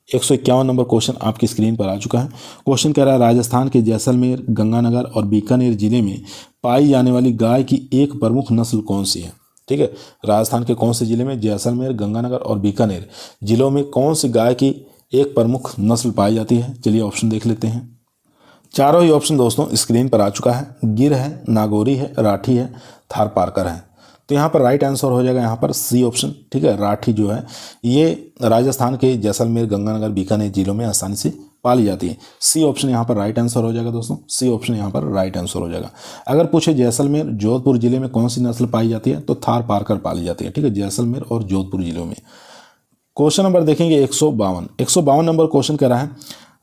151 नंबर क्वेश्चन आपकी स्क्रीन पर आ चुका है। क्वेश्चन कह रहा है राजस्थान के जैसलमेर, गंगानगर और बीकानेर जिले में पाई जाने वाली गाय की एक प्रमुख नस्ल कौन सी है? ठीक है, राजस्थान के कौन से जिले में, जैसलमेर, गंगानगर और बीकानेर जिलों में कौन सी गाय की एक प्रमुख नस्ल पाई जाती है? चलिए ऑप्शन देख लेते हैं। चारों ही ऑप्शन दोस्तों स्क्रीन पर आ चुका है। गिर है, नागौरी है, राठी है, थार पारकर है। तो यहाँ पर राइट आंसर हो जाएगा यहाँ पर सी ऑप्शन, ठीक है। राठी जो है ये राजस्थान के जैसलमेर, गंगानगर, बीकानेर जिलों में आसानी से पाली जाती है। सी ऑप्शन यहाँ पर राइट आंसर हो जाएगा दोस्तों। सी ऑप्शन यहाँ पर राइट आंसर हो जाएगा। अगर पूछे जैसलमेर, जोधपुर जिले में कौन सी नस्ल पाई जाती है, तो थार पारकर पाली जाती है, ठीक है, जैसलमेर और जोधपुर जिलों में। क्वेश्चन नंबर देखेंगे 152 नंबर क्वेश्चन कह रहा है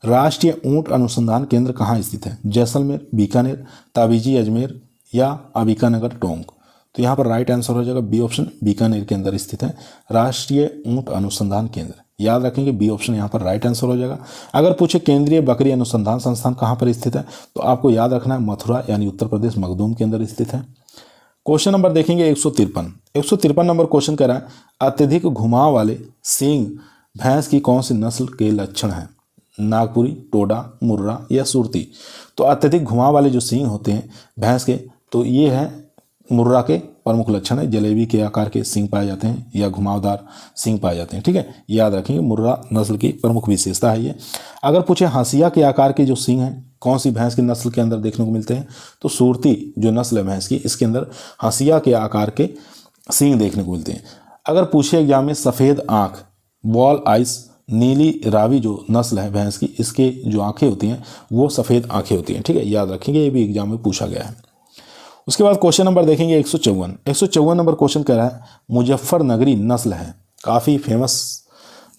राष्ट्रीय ऊँट अनुसंधान केंद्र कहाँ स्थित है? जैसलमेर, बीकानेर, ताबीजी अजमेर या अबीकानगर टोंक? तो यहाँ पर राइट आंसर हो जाएगा बी ऑप्शन, बीकानेर के अंदर स्थित है राष्ट्रीय ऊँट अनुसंधान केंद्र। याद रखेंगे बी ऑप्शन यहाँ पर राइट आंसर हो जाएगा। अगर पूछे केंद्रीय बकरी अनुसंधान संस्थान कहाँ पर स्थित है, तो आपको याद रखना है मथुरा यानी उत्तर प्रदेश, मखदूम के अंदर स्थित है। क्वेश्चन नंबर देखेंगे 153 नंबर क्वेश्चन कह रहा है अत्यधिक घुमाव वाले सींग भैंस की कौन सी नस्ल के लक्षण हैं? नागपुरी, टोडा, मुर्रा या सुरती। तो अत्यधिक घुमाव वाले जो सींग होते हैं भैंस के, तो ये है मुर्रा के प्रमुख लक्षण है। जलेबी के आकार के सींग पाए जाते हैं या घुमावदार सींग पाए जाते हैं। ठीक है, याद रखेंगे, मुर्रा नस्ल की प्रमुख विशेषता है ये। अगर पूछे हंसिया के आकार के जो सींग हैं कौन सी भैंस की नस्ल के अंदर देखने को मिलते हैं, तो सुरती जो नस्ल है भैंस की, इसके अंदर हंसिया के आकार के सींग देखने को मिलते हैं। अगर पूछे एग्जाम में सफ़ेद आँख, वॉल आइस, नीली रावी जो नस्ल है भैंस की, इसके जो आंखें होती हैं वो सफ़ेद आंखें होती हैं। ठीक है, याद रखेंगे, ये भी एग्जाम में पूछा गया है। उसके बाद क्वेश्चन नंबर देखेंगे 154 नंबर क्वेश्चन कह रहा है मुजफ्फरनगरी नस्ल है, काफ़ी फेमस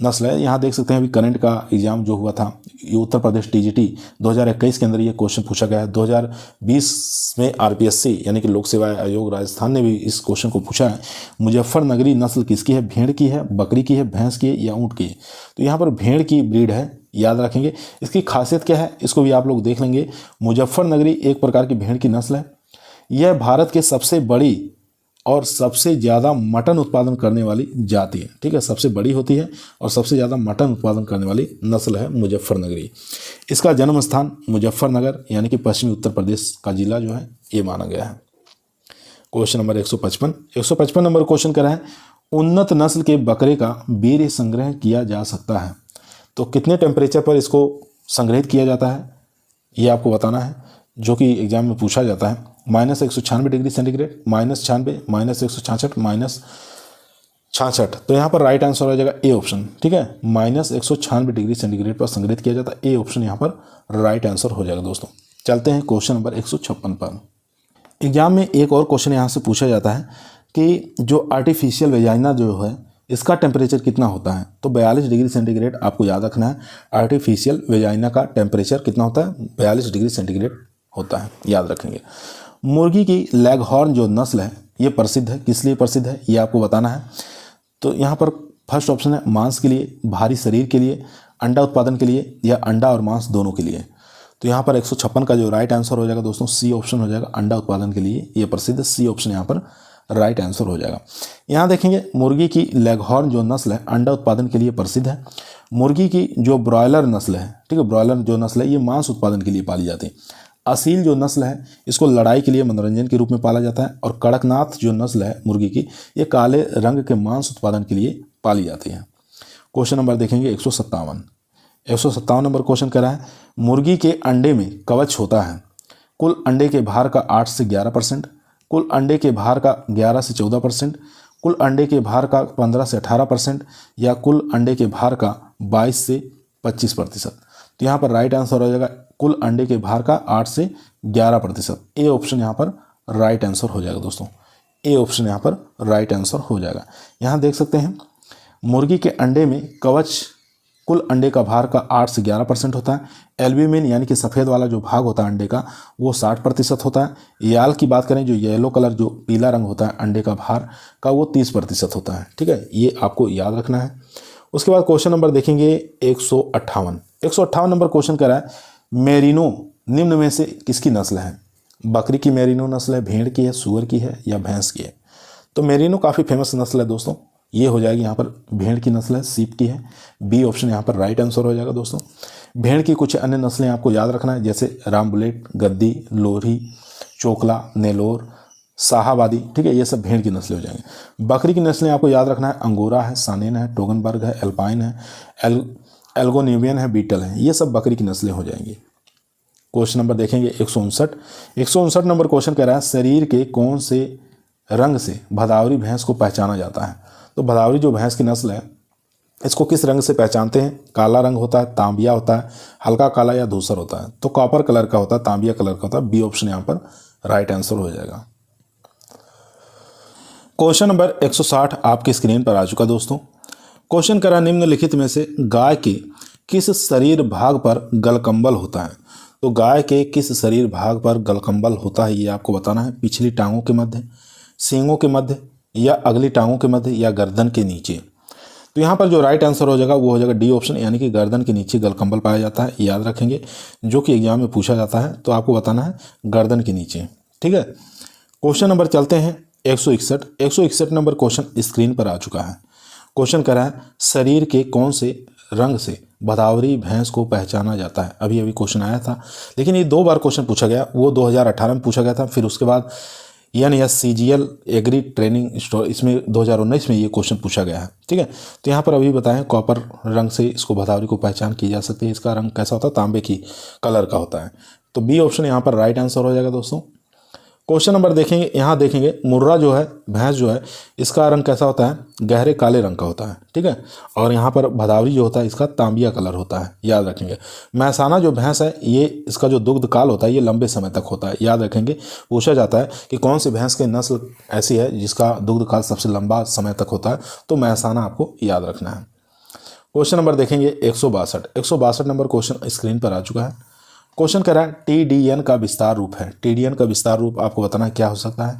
नस्ल है। यहाँ देख सकते हैं अभी करंट का एग्जाम जो हुआ था, ये उत्तर प्रदेश टीजीटी 2021 के अंदर ये क्वेश्चन पूछा गया है। 2020 में आरपीएससी यानी कि लोक सेवा आयोग राजस्थान ने भी इस क्वेश्चन को पूछा है। मुजफ्फरनगरी नस्ल किसकी है? भेड़ की है, बकरी की है, भैंस की है या ऊँट की है? तो यहाँ पर भेड़ की ब्रीड है, याद रखेंगे। इसकी खासियत क्या है इसको भी आप लोग देख लेंगे। मुजफ्फरनगरी एक प्रकार की भेड़ की नस्ल है। यह भारत के सबसे बड़ी और सबसे ज़्यादा मटन उत्पादन करने वाली जाति है। ठीक है, सबसे बड़ी होती है और सबसे ज़्यादा मटन उत्पादन करने वाली नस्ल है मुजफ्फरनगरी। इसका जन्म स्थान मुजफ्फरनगर यानी कि पश्चिमी उत्तर प्रदेश का जिला जो है ये माना गया है। क्वेश्चन नंबर 155 नंबर क्वेश्चन कह रहा है उन्नत नस्ल के बकरे का वीर्य संग्रह किया जा सकता है। तो कितने टेम्परेचर पर इसको संग्रहित किया जाता है ये आपको बताना है, जो कि एग्जाम में पूछा जाता है। -196 डिग्री सेंटीग्रेड, -96, -166, -66। तो यहाँ पर राइट आंसर हो जाएगा ए ऑप्शन। ठीक है, -196 डिग्री सेंटीग्रेड पर संग्रहित किया जाता है, ए ऑप्शन यहाँ पर राइट आंसर हो जाएगा। दोस्तों चलते हैं क्वेश्चन नंबर 156 पर। एग्जाम में एक और क्वेश्चन यहाँ से पूछा जाता है कि जो आर्टिफिशियल वेजाइना जो है इसका टेम्परेचर कितना होता है? तो 42 डिग्री सेंटीग्रेड आपको याद रखना है। आर्टिफिशियल वेजाइना का टेम्परेचर कितना होता है? 42 डिग्री सेंटीग्रेड होता है, याद रखेंगे। मुर्गी की लेगहॉर्न जो नस्ल है ये प्रसिद्ध है, किस लिए प्रसिद्ध है ये आपको बताना है। तो यहाँ पर फर्स्ट ऑप्शन है मांस के लिए, भारी शरीर के लिए, अंडा उत्पादन के लिए या अंडा और मांस दोनों के लिए। तो यहाँ पर 156 का जो राइट आंसर हो जाएगा दोस्तों सी ऑप्शन हो जाएगा, अंडा उत्पादन के लिए ये प्रसिद्ध, सी ऑप्शन यहाँ पर राइट आंसर हो जाएगा। यहाँ देखेंगे मुर्गी की लेगहॉर्न जो नस्ल है अंडा उत्पादन के लिए प्रसिद्ध है। मुर्गी की जो ब्रॉयलर नस्ल है, ठीक है, ब्रॉयलर जो नस्ल है ये मांस उत्पादन के लिए पाली जाती है। असील जो नस्ल है इसको लड़ाई के लिए, मनोरंजन के रूप में पाला जाता है। और कड़कनाथ जो नस्ल है मुर्गी की ये काले रंग के मांस उत्पादन के लिए पाली जाती है। क्वेश्चन नंबर देखेंगे 157 नंबर क्वेश्चन कह रहा है मुर्गी के अंडे में कवच होता है। कुल अंडे के भार का 8 से 11%, कुल अंडे के भार का 11 से 14%, कुल अंडे के भार का 15 से 18% या कुल अंडे के भार का 22 से 25%। तो यहाँ पर राइट आंसर हो जाएगा कुल अंडे के भार का 8 से 11%, ए ऑप्शन यहाँ पर राइट आंसर हो जाएगा। दोस्तों ए ऑप्शन यहाँ पर राइट आंसर हो जाएगा। यहाँ देख सकते हैं मुर्गी के अंडे में कवच कुल अंडे का भार का 8 से 11% होता है। एल्ब्यूमिन यानी कि सफ़ेद वाला जो भाग होता है अंडे का वो 60% होता है। याल की बात करें जो येलो कलर जो पीला रंग होता है अंडे का भार का वो 30% होता है। ठीक है, ये आपको याद रखना है। उसके बाद क्वेश्चन नंबर देखेंगे 158 नंबर क्वेश्चन कर रहा है मेरिनो निम्न में से किसकी नस्ल है? बकरी की मेरिनो नस्ल है, भेड़ की है, सुअर की है या भैंस की है? तो मेरिनो काफ़ी फेमस नस्ल है दोस्तों, ये हो जाएगी यहाँ पर भेड़ की नस्ल है, सीप की है, बी ऑप्शन यहाँ पर राइट आंसर हो जाएगा। दोस्तों भेड़ की कुछ अन्य नस्लें आपको याद रखना है जैसे राम बुलेट, गद्दी, लोरी, चोकला, नेलोर, शाहाबादी। ठीक है, ये सब भेड़ की नस्लें हो जाएंगे। बकरी की नस्लें आपको याद रखना है अंगोरा है, सानेन है, टोगनबर्ग है, एल्पाइन है, एल्गोनेवियन है, बीटल है, ये सब बकरी की नस्लें हो जाएंगी। क्वेश्चन नंबर देखेंगे 159 नंबर क्वेश्चन कह रहा है शरीर के कौन से रंग से भदावरी भैंस को पहचाना जाता है? तो भदावरी जो भैंस की नस्ल है इसको किस रंग से पहचानते हैं? काला रंग होता है, तांबिया होता है, हल्का काला या धूसर होता है? तो कॉपर कलर का होता है, तांबिया कलर का होता है, बी ऑप्शन यहाँ पर राइट आंसर हो जाएगा। क्वेश्चन नंबर 160 आपके स्क्रीन पर आ चुका दोस्तों। क्वेश्चन करा निम्नलिखित में से गाय के किस शरीर भाग पर गलकंबल होता है? तो गाय के किस शरीर भाग पर गलकंबल होता है ये आपको बताना है। पिछली टांगों के मध्य, सींगों के मध्य या अगली टांगों के मध्य या गर्दन के नीचे? तो यहाँ पर जो राइट आंसर हो जाएगा वो हो जाएगा डी ऑप्शन, यानी कि गर्दन के नीचे गलकंबल पाया जाता है। याद रखेंगे जो कि एग्जाम में पूछा जाता है, तो आपको बताना है गर्दन के नीचे। ठीक है, क्वेश्चन नंबर चलते हैं 161 नंबर क्वेश्चन स्क्रीन पर आ चुका है। क्वेश्चन कह रहा है शरीर के कौन से रंग से भदावरी भैंस को पहचाना जाता है। अभी अभी क्वेश्चन आया था, लेकिन ये 2 बार क्वेश्चन पूछा गया। वो 2018 में पूछा गया था, फिर उसके बाद NSCGL एग्री ट्रेनिंग स्टोर, इसमें 2019 में ये क्वेश्चन पूछा गया है। ठीक है, तो यहाँ पर अभी बताएं कॉपर रंग से इसको भदावरी को पहचान की जा सकती है। इसका रंग कैसा होता है? तांबे की कलर का होता है। तो बी ऑप्शन यहाँ पर राइट आंसर हो जाएगा दोस्तों। क्वेश्चन नंबर देखेंगे, यहाँ देखेंगे मुर्रा जो है, भैंस जो है, इसका रंग कैसा होता है? गहरे काले रंग का होता है। ठीक है, और यहाँ पर भदावरी जो होता है इसका तांबिया कलर होता है, याद रखेंगे। मैसाना जो भैंस है, ये इसका जो दुग्ध काल होता है ये लंबे समय तक होता है, याद रखेंगे। पूछा जाता है कि कौन सी भैंस की नस्ल ऐसी है जिसका दुग्ध काल सबसे लंबा समय तक होता है, तो मैसाना आपको याद रखना है। क्वेश्चन नंबर देखेंगे 162 नंबर क्वेश्चन स्क्रीन पर आ चुका है। क्वेश्चन कह रहा है TDN का विस्तार रूप है। TDN का विस्तार रूप आपको बताना क्या हो सकता है?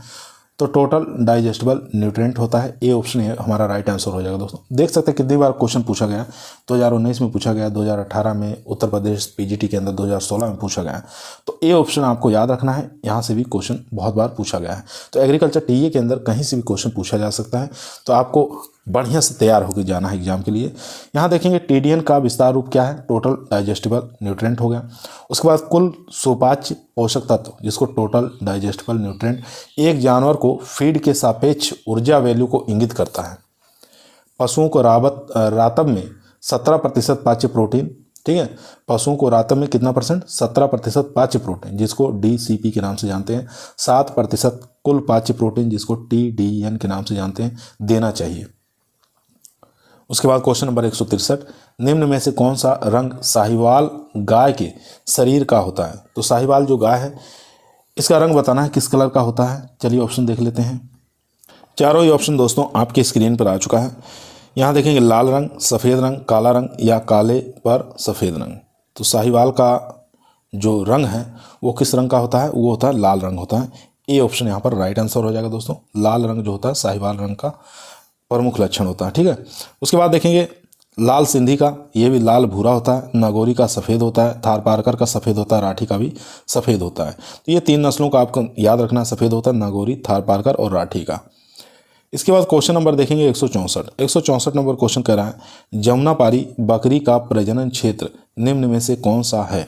तो टोटल डाइजेस्टेबल न्यूट्रिएंट होता है। ए ऑप्शन है हमारा राइट आंसर हो जाएगा दोस्तों। देख सकते हैं कितनी बार क्वेश्चन पूछा गया। 2019 में पूछा गया, 2018 में उत्तर प्रदेश PGT के अंदर, 2016 में पूछा गया। तो ए ऑप्शन आपको याद रखना है, यहाँ से भी क्वेश्चन बहुत बार पूछा गया है। तो एग्रीकल्चर टीए के अंदर कहीं से भी क्वेश्चन पूछा जा सकता है, तो आपको बढ़िया से तैयार होकर जाना है एग्जाम के लिए। यहाँ देखेंगे TDN का विस्तार रूप क्या है? टोटल डाइजेस्टेबल न्यूट्रिएंट हो गया। उसके बाद कुल सुपाच्य पोषक तत्व, जिसको टोटल डाइजेस्टेबल न्यूट्रिएंट, एक जानवर को फीड के सापेक्ष ऊर्जा वैल्यू को इंगित करता है। पशुओं को रातब में 17% पाच्य प्रोटीन। ठीक है, पशुओं को रातब में कितना परसेंट? 17% पाच्य प्रोटीन, जिसको DCP के नाम से जानते हैं। 7% कुल पाच्य प्रोटीन, जिसको TDN के नाम से जानते हैं, देना चाहिए। उसके बाद क्वेश्चन नंबर 163, निम्न में से कौन सा रंग साहिवाल गाय के शरीर का होता है? तो साहिवाल जो गाय है, इसका रंग बताना है किस कलर का होता है। चलिए ऑप्शन देख लेते हैं। चारों ही ऑप्शन दोस्तों आपके स्क्रीन पर आ चुका है। यहाँ देखेंगे लाल रंग, सफ़ेद रंग, काला रंग या काले पर सफ़ेद रंग। तो साहिवाल का जो रंग है वो किस रंग का होता है? वो होता है लाल रंग होता है। ए ऑप्शन यहाँ पर राइट आंसर हो जाएगा दोस्तों। लाल रंग जो होता है साहिवाल रंग का प्रमुख लक्षण होता है। ठीक है, उसके बाद देखेंगे लाल सिंधी का, ये भी लाल भूरा होता है। नागौरी का सफ़ेद होता है। थारपारकर का सफ़ेद होता है। राठी का भी सफ़ेद होता है। तो ये 3 नस्लों का आपको याद रखना, सफ़ेद होता है, नागौरी, थारपारकर और राठी का। इसके बाद क्वेश्चन नंबर देखेंगे 164 नंबर क्वेश्चन कह रहा है जमुनापारी बकरी का प्रजनन क्षेत्र निम्न में से कौन सा है?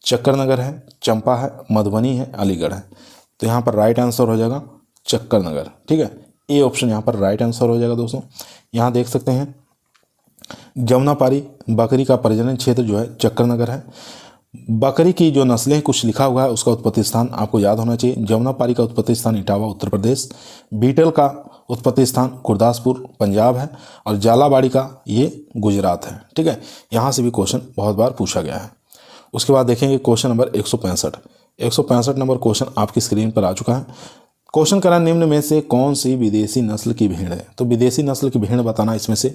चक्करनगर है, चंपा है, मधुबनी है, अलीगढ़ है। तो यहाँ पर राइट आंसर हो जाएगा चक्करनगर। ठीक है, ए ऑप्शन यहाँ पर राइट आंसर हो जाएगा दोस्तों। यहाँ देख सकते हैं जमुनापारी बकरी का प्रजनन क्षेत्र जो है चक्करनगर है। बकरी की जो नस्लें कुछ लिखा हुआ है उसका उत्पत्ति स्थान आपको याद होना चाहिए। जमुनापारी का उत्पत्ति स्थान इटावा उत्तर प्रदेश, बीटल का उत्पत्ति स्थान गुरदासपुर पंजाब है, और झालावाड़ी का ये गुजरात है। ठीक है, यहाँ से भी क्वेश्चन बहुत बार पूछा गया है। उसके बाद देखेंगे क्वेश्चन नंबर 165 नंबर क्वेश्चन आपकी स्क्रीन पर आ चुका है। क्वेश्चन करा निम्न में से कौन सी विदेशी नस्ल की भेड़ है? तो विदेशी नस्ल की भेड़ बताना इसमें से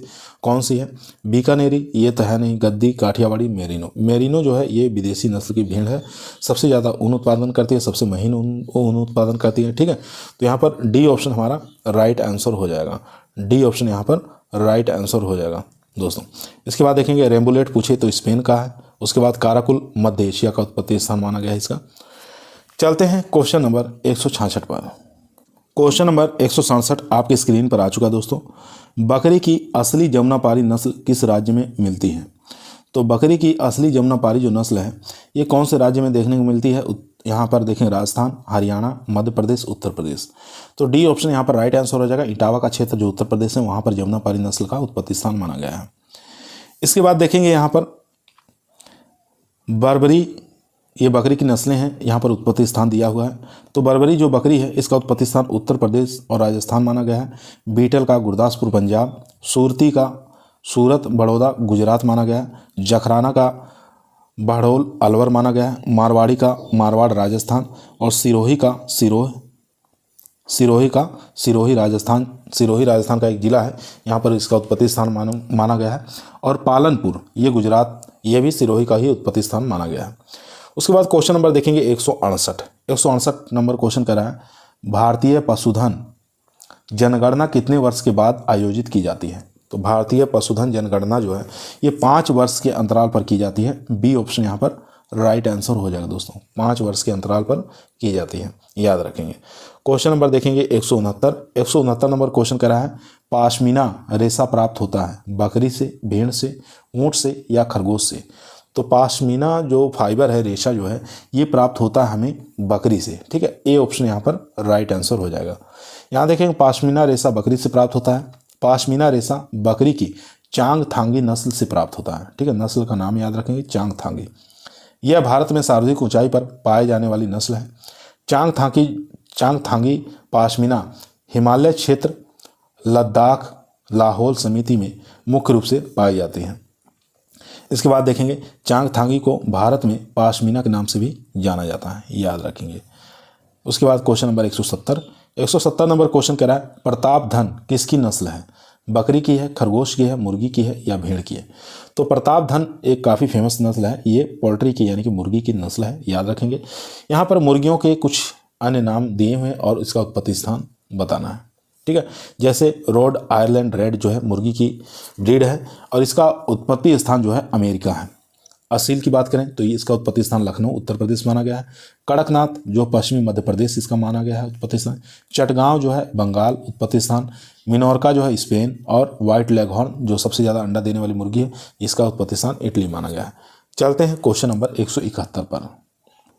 कौन सी है? बीकानेरी, ये तो है नहीं। गद्दी, काठियावाड़ी, मेरिनो जो है ये विदेशी नस्ल की भेड़ है। सबसे ज़्यादा ऊन उत्पादन करती है, सबसे महीन ऊन उत्पादन करती है। ठीक है, तो यहाँ पर डी ऑप्शन हमारा राइट आंसर हो जाएगा। डी ऑप्शन यहाँ पर राइट आंसर हो जाएगा दोस्तों। इसके बाद देखेंगे रेम्बुलेट पूछे तो स्पेन का है। उसके बाद काराकुल मध्य एशिया का उत्पत्ति स्थान माना गया है इसका। चलते हैं क्वेश्चन नंबर 166 पर। क्वेश्चन नंबर 167 आपकी स्क्रीन पर आ चुका दोस्तों। बकरी की असली जमुनापारी नस्ल किस राज्य में मिलती है? तो बकरी की असली जमुनापारी जो नस्ल है ये कौन से राज्य में देखने को मिलती है? यहाँ पर देखें राजस्थान, हरियाणा, मध्य प्रदेश, उत्तर प्रदेश। तो डी ऑप्शन यहाँ पर राइट आंसर हो जाएगा। इटावा का क्षेत्र जो उत्तर प्रदेश है वहाँ पर जमुनापारी नस्ल का उत्पत्ति स्थान माना गया है। इसके बाद देखेंगे यहाँ पर बर्बरी, ये बकरी की नस्लें हैं, यहाँ पर उत्पत्ति स्थान दिया हुआ है। तो बर्बरी जो बकरी है इसका उत्पत्ति स्थान उत्तर प्रदेश और राजस्थान माना गया है। बीटल का गुरदासपुर पंजाब, सूरती का सूरत बड़ौदा गुजरात माना गया है। जखराना का बहड़ोल अलवर माना गया है। मारवाड़ी का मारवाड़ राजस्थान, और सिरोही राजस्थान का एक जिला है, यहाँ पर इसका उत्पत्ति स्थान माना गया है। और पालनपुर ये गुजरात, ये भी सिरोही का ही उत्पत्ति स्थान माना गया है। उसके बाद क्वेश्चन नंबर देखेंगे 168 नंबर क्वेश्चन कर रहा है भारतीय पशुधन जनगणना कितने वर्ष के बाद आयोजित की जाती है? तो भारतीय पशुधन जनगणना जो है ये 5 वर्ष के अंतराल पर की जाती है। बी ऑप्शन यहाँ पर राइट आंसर हो जाएगा दोस्तों। 5 वर्ष के अंतराल पर की जाती है, याद रखेंगे। क्वेश्चन नंबर देखेंगे 169 नंबर क्वेश्चन कह रहा है पाशमीना रेशा प्राप्त होता है बकरी से, भेड़ से, ऊंट से या खरगोश से। तो पाशमीना जो फाइबर है, रेशा जो है, ये प्राप्त होता है हमें बकरी से, ठीक है। ए ऑप्शन यहाँ पर राइट आंसर हो जाएगा। यहाँ देखेंगे पाशमीना रेशा बकरी से प्राप्त होता है। पाशमीना रेशा बकरी की चांगथांगी नस्ल से प्राप्त होता है, ठीक है। नस्ल का नाम याद रखेंगे, चांगथांगी। यह भारत में सर्वाधिक ऊंचाई पर पाए जाने वाली नस्ल है। चांगथांगी पाशमीना हिमालय क्षेत्र, लद्दाख, लाहौल समिति में मुख्य रूप से पाई जाती हैं। इसके बाद देखेंगे चांगथांगी को भारत में पाशमीना के नाम से भी जाना जाता है, याद रखेंगे। उसके बाद क्वेश्चन नंबर 170 नंबर क्वेश्चन कह रहा है प्रताप धन किसकी नस्ल है? बकरी की है, खरगोश की है, मुर्गी की है या भेड़ की है? तो प्रताप धन एक काफ़ी फेमस नस्ल है, ये पोल्ट्री की यानी कि मुर्गी की नस्ल है, याद रखेंगे। यहाँ पर मुर्गियों के कुछ अन्य नाम दिए हुए हैं और इसका उत्पत्ति स्थान बताना है, ठीक है। जैसे रोड आयरलैंड रेड जो है मुर्गी की ब्रीड है और इसका उत्पत्ति स्थान जो है अमेरिका है। असील की बात करें तो ये इसका उत्पत्ति स्थान लखनऊ उत्तर प्रदेश माना गया है। कड़कनाथ जो पश्चिमी मध्य प्रदेश इसका माना गया है उत्पत्ति स्थान। चटगांव जो है बंगाल उत्पत्ति स्थान। मिनोरका जो है स्पेन और व्हाइट लेगहॉर्न जो सबसे ज़्यादा अंडा देने वाली मुर्गी है, इसका उत्पत्ति स्थान इटली माना गया है। चलते हैं क्वेश्चन नंबर 171 पर।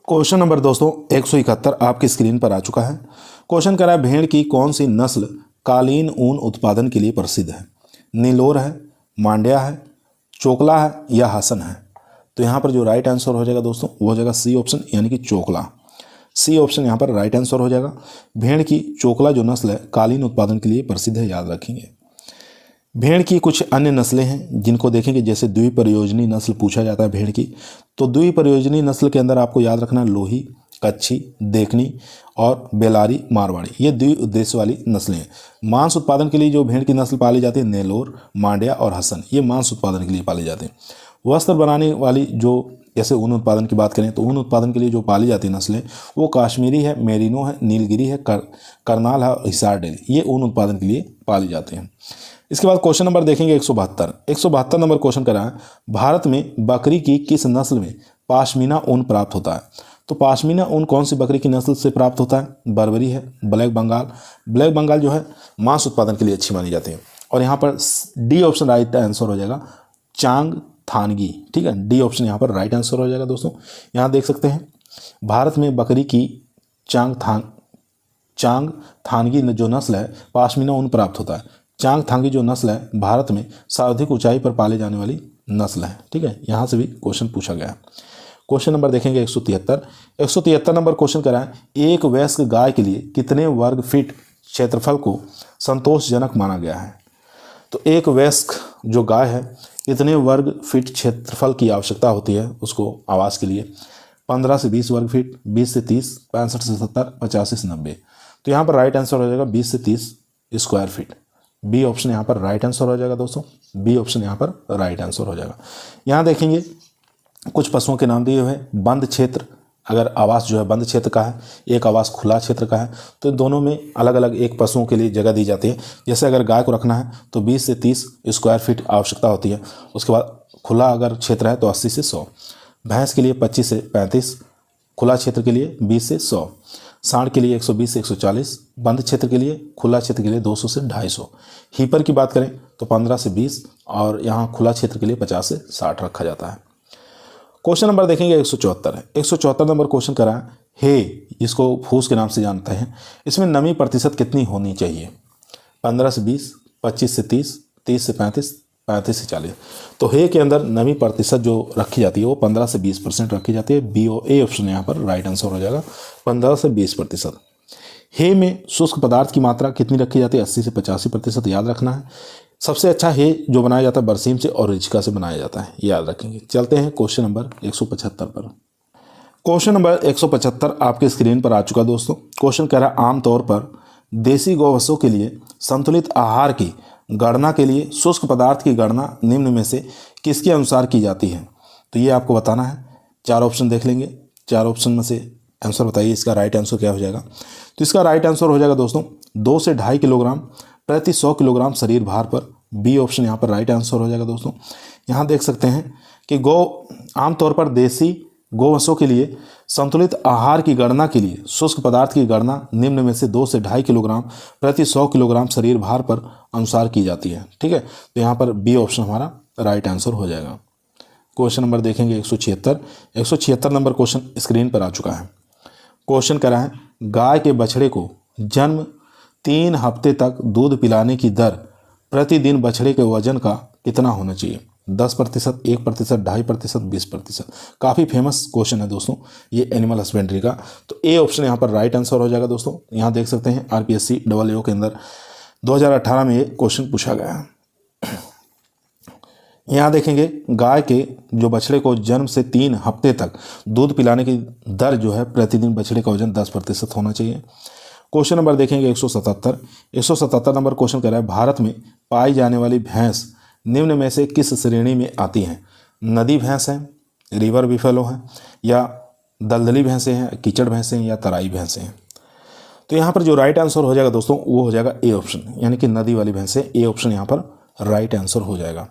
क्वेश्चन नंबर दोस्तों 171 आपकी स्क्रीन पर आ चुका है। क्वेश्चन करा है भेड़ की कौन सी नस्ल कालीन ऊन उत्पादन के लिए प्रसिद्ध है? नीलोर है, मांड्या है, चोकला है या हसन है? तो यहाँ पर जो राइट आंसर हो जाएगा दोस्तों वो हो जाएगा सी ऑप्शन यानी कि चोकला। सी ऑप्शन यहाँ पर राइट आंसर हो जाएगा। भेड़ की चोकला जो नस्ल है कालीन उत्पादन के लिए प्रसिद्ध है, याद रखेंगे। भेड़ की कुछ अन्य नस्लें हैं जिनको देखेंगे, जैसे द्विप्रयोजनी नस्ल पूछा जाता है भेड़ की। तो द्विप्रयोजनी नस्ल के अंदर आपको याद रखना लोही, कच्छी, देखनी और बेलारी, मारवाड़ी, ये द्विउद्देश्य वाली नस्लें हैं। मांस उत्पादन के लिए जो भेड़ की नस्ल पाली जाती है नेलोर, मांड्या और हसन, ये मांस उत्पादन के लिए पाले जाते हैं। वस्त्र बनाने वाली जो जैसे ऊन उत्पादन की बात करें तो ऊन उत्पादन के लिए जो पाली जाती नस्लें वो काश्मीरी है, मेरिनो है, नीलगिरी है, करनाल है और हिसार डेली, ये ऊन उत्पादन के लिए पाली जाते हैं। इसके बाद क्वेश्चन नंबर देखेंगे 172 नंबर क्वेश्चन करा है भारत में बकरी की किस नस्ल में पाशमीना ऊन प्राप्त होता है? तो पाशमीना ऊन कौन सी बकरी की नस्ल से प्राप्त होता है? बर्बरी है, ब्लैक बंगाल जो है मांस उत्पादन के लिए अच्छी मानी जाती है। और यहाँ पर डी ऑप्शन राइट आंसर हो जाएगा चांगथांगी, ठीक है। डी ऑप्शन यहाँ पर राइट आंसर हो जाएगा दोस्तों। यहाँ देख सकते हैं भारत में बकरी की चांगथांगी जो नस्ल है पाशमीना ऊन प्राप्त होता है। चांगथांगी जो नस्ल है भारत में सर्वाधिक ऊंचाई पर पाले जाने वाली नस्ल है, ठीक है। यहाँ से भी क्वेश्चन पूछा गया है। क्वेश्चन नंबर देखेंगे 173 नंबर क्वेश्चन करा है एक वयस्क गाय के लिए कितने वर्ग फीट क्षेत्रफल को संतोषजनक माना गया है? तो एक वयस्क जो गाय है कितने वर्ग फीट क्षेत्रफल की आवश्यकता होती है उसको आवास के लिए? 15 से 20 वर्ग फीट, 20 से 30, 65 से 70, 85 से 90। तो यहाँ पर राइट आंसर हो जाएगा 20 से 30 स्क्वायर फीट। बी ऑप्शन यहाँ पर राइट आंसर हो जाएगा दोस्तों। बी ऑप्शन यहाँ पर राइट आंसर हो जाएगा। यहाँ देखेंगे कुछ पशुओं के नाम दिए हुए हैं। बंद क्षेत्र, अगर आवास जो है बंद क्षेत्र का है, एक आवास खुला क्षेत्र का है, तो दोनों में अलग अलग एक पशुओं के लिए जगह दी जाती है। जैसे अगर गाय को रखना है तो 20 से 30 स्क्वायर फीट आवश्यकता होती है। उसके बाद खुला अगर क्षेत्र है तो 80 से 100। भैंस के लिए 25 से 35, खुला क्षेत्र के लिए 20 से 100, सांड के लिए 120 से 140, बंद क्षेत्र के लिए, खुला क्षेत्र के लिए 200 से 250। हीपर की बात करें तो 15 से 20 और यहाँ खुला क्षेत्र के लिए 50 से 60 रखा जाता है। क्वेश्चन नंबर देखेंगे 174 है। 174 नंबर क्वेश्चन करा है इसको फूस के नाम से जानते हैं, इसमें नमी प्रतिशत कितनी होनी चाहिए? 15 से 20, 25 से 30, 30 से 35, 35 से 40। तो हे के अंदर नमी प्रतिशत जो रखी जाती है वो 15 से 20% रखी जाती है। बी ए ऑप्शन यहाँ पर राइट आंसर हो जाएगा 15 से 20%। हे में शुष्क पदार्थ की मात्रा कितनी रखी जाती है? 80 से 85%, याद रखना है। सबसे अच्छा हे जो बनाया जाता है बरसीम से और रिचिका से बनाया जाता है, याद रखेंगे। चलते हैं क्वेश्चन नंबर 175 पर। क्वेश्चन नंबर 175 आपके स्क्रीन पर आ चुका दोस्तों। क्वेश्चन कह रहा है आमतौर पर देसी गौवंशों के लिए संतुलित आहार की गणना के लिए शुष्क पदार्थ की गणना निम्न में से किसके अनुसार की जाती है? तो ये आपको बताना है। 4 ऑप्शन देख लेंगे, 4 ऑप्शन में से आंसर बताइए इसका राइट आंसर क्या हो जाएगा। तो इसका राइट आंसर हो जाएगा दोस्तों 2 से 2.5 किलोग्राम प्रति 100 किलोग्राम शरीर भार पर। बी ऑप्शन यहाँ पर राइट आंसर हो जाएगा दोस्तों। यहाँ देख सकते हैं कि गौ आमतौर पर देसी गोवंशों के लिए संतुलित आहार की गणना के लिए शुष्क पदार्थ की गणना निम्न में से 2 से 2.5 किलोग्राम प्रति 100 किलोग्राम शरीर भार पर अनुसार की जाती है। ठीक है, तो यहाँ पर बी ऑप्शन हमारा राइट आंसर हो जाएगा। क्वेश्चन नंबर देखेंगे 176 नंबर क्वेश्चन स्क्रीन पर आ चुका है। क्वेश्चन कह रहा है गाय के बछड़े को जन्म 3 हफ्ते तक दूध पिलाने की दर प्रतिदिन बछड़े के वजन का कितना होना चाहिए? 10%, 1%, 2.5%, 20%। काफ़ी फेमस क्वेश्चन है दोस्तों ये एनिमल हस्बेंड्री का। तो ए ऑप्शन यहाँ पर राइट आंसर हो जाएगा दोस्तों। यहाँ देख सकते हैं आरपीएससी AAO के अंदर 2018 में ये क्वेश्चन पूछा गया है। यहाँ देखेंगे गाय के जो बछड़े को जन्म से 3 हफ्ते तक दूध पिलाने की दर जो है प्रतिदिन बछड़े का वजन 10% होना चाहिए। क्वेश्चन नंबर देखेंगे 177 नंबर क्वेश्चन कह रहा है भारत में पाई जाने वाली भैंस निम्न में से किस श्रेणी में आती हैं? नदी भैंस है, रिवर बिफेलो है, या दलदली भैंसें हैं, कीचड़ भैंसें हैं, या तराई भैंसें हैं? तो यहाँ पर जो राइट आंसर हो जाएगा दोस्तों वो हो जाएगा ए ऑप्शन, यानी कि नदी वाली भैंसें। ए ऑप्शन यहाँ पर राइट आंसर हो जाएगा।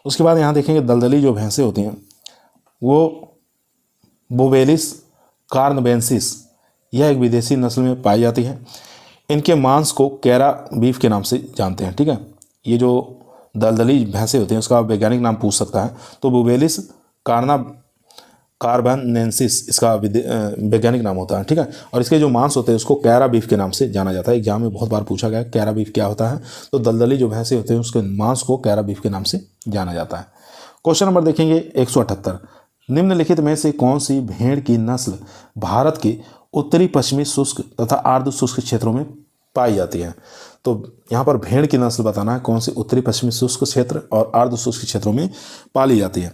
उसके बाद यहाँ देखेंगे दलदली जो भैंसें होती हैं वो बोवेलिस कार्नवेंसिस यह एक विदेशी नस्ल में पाई जाती है। इनके मांस को कैरा बीफ के नाम से जानते हैं। ठीक है, ये जो दलदली भैंसें होती हैं उसका वैज्ञानिक नाम पूछ सकता है तो बोवेलिस कार्नवेंसिस इसका वैज्ञानिक नाम होता है। ठीक है, और इसके जो मांस होते हैं उसको कैरा बीफ के नाम से जाना जाता है। एग्जाम में बहुत बार पूछा गया कैरा बीफ क्या होता है, तो दलदली जो भैंसें होते हैं उसके मांस को कैरा बीफ के नाम से जाना जाता है। क्वेश्चन नंबर देखेंगे 178 निम्नलिखित में से कौन सी भेड़ की नस्ल भारत के उत्तरी पश्चिमी शुष्क तथा अर्ध शुष्क क्षेत्रों में पाई जाती है? तो यहाँ पर भेड़ की नस्ल बताना है कौन सी उत्तरी पश्चिमी शुष्क क्षेत्र और अर्ध शुष्क क्षेत्रों में पाली जाती है।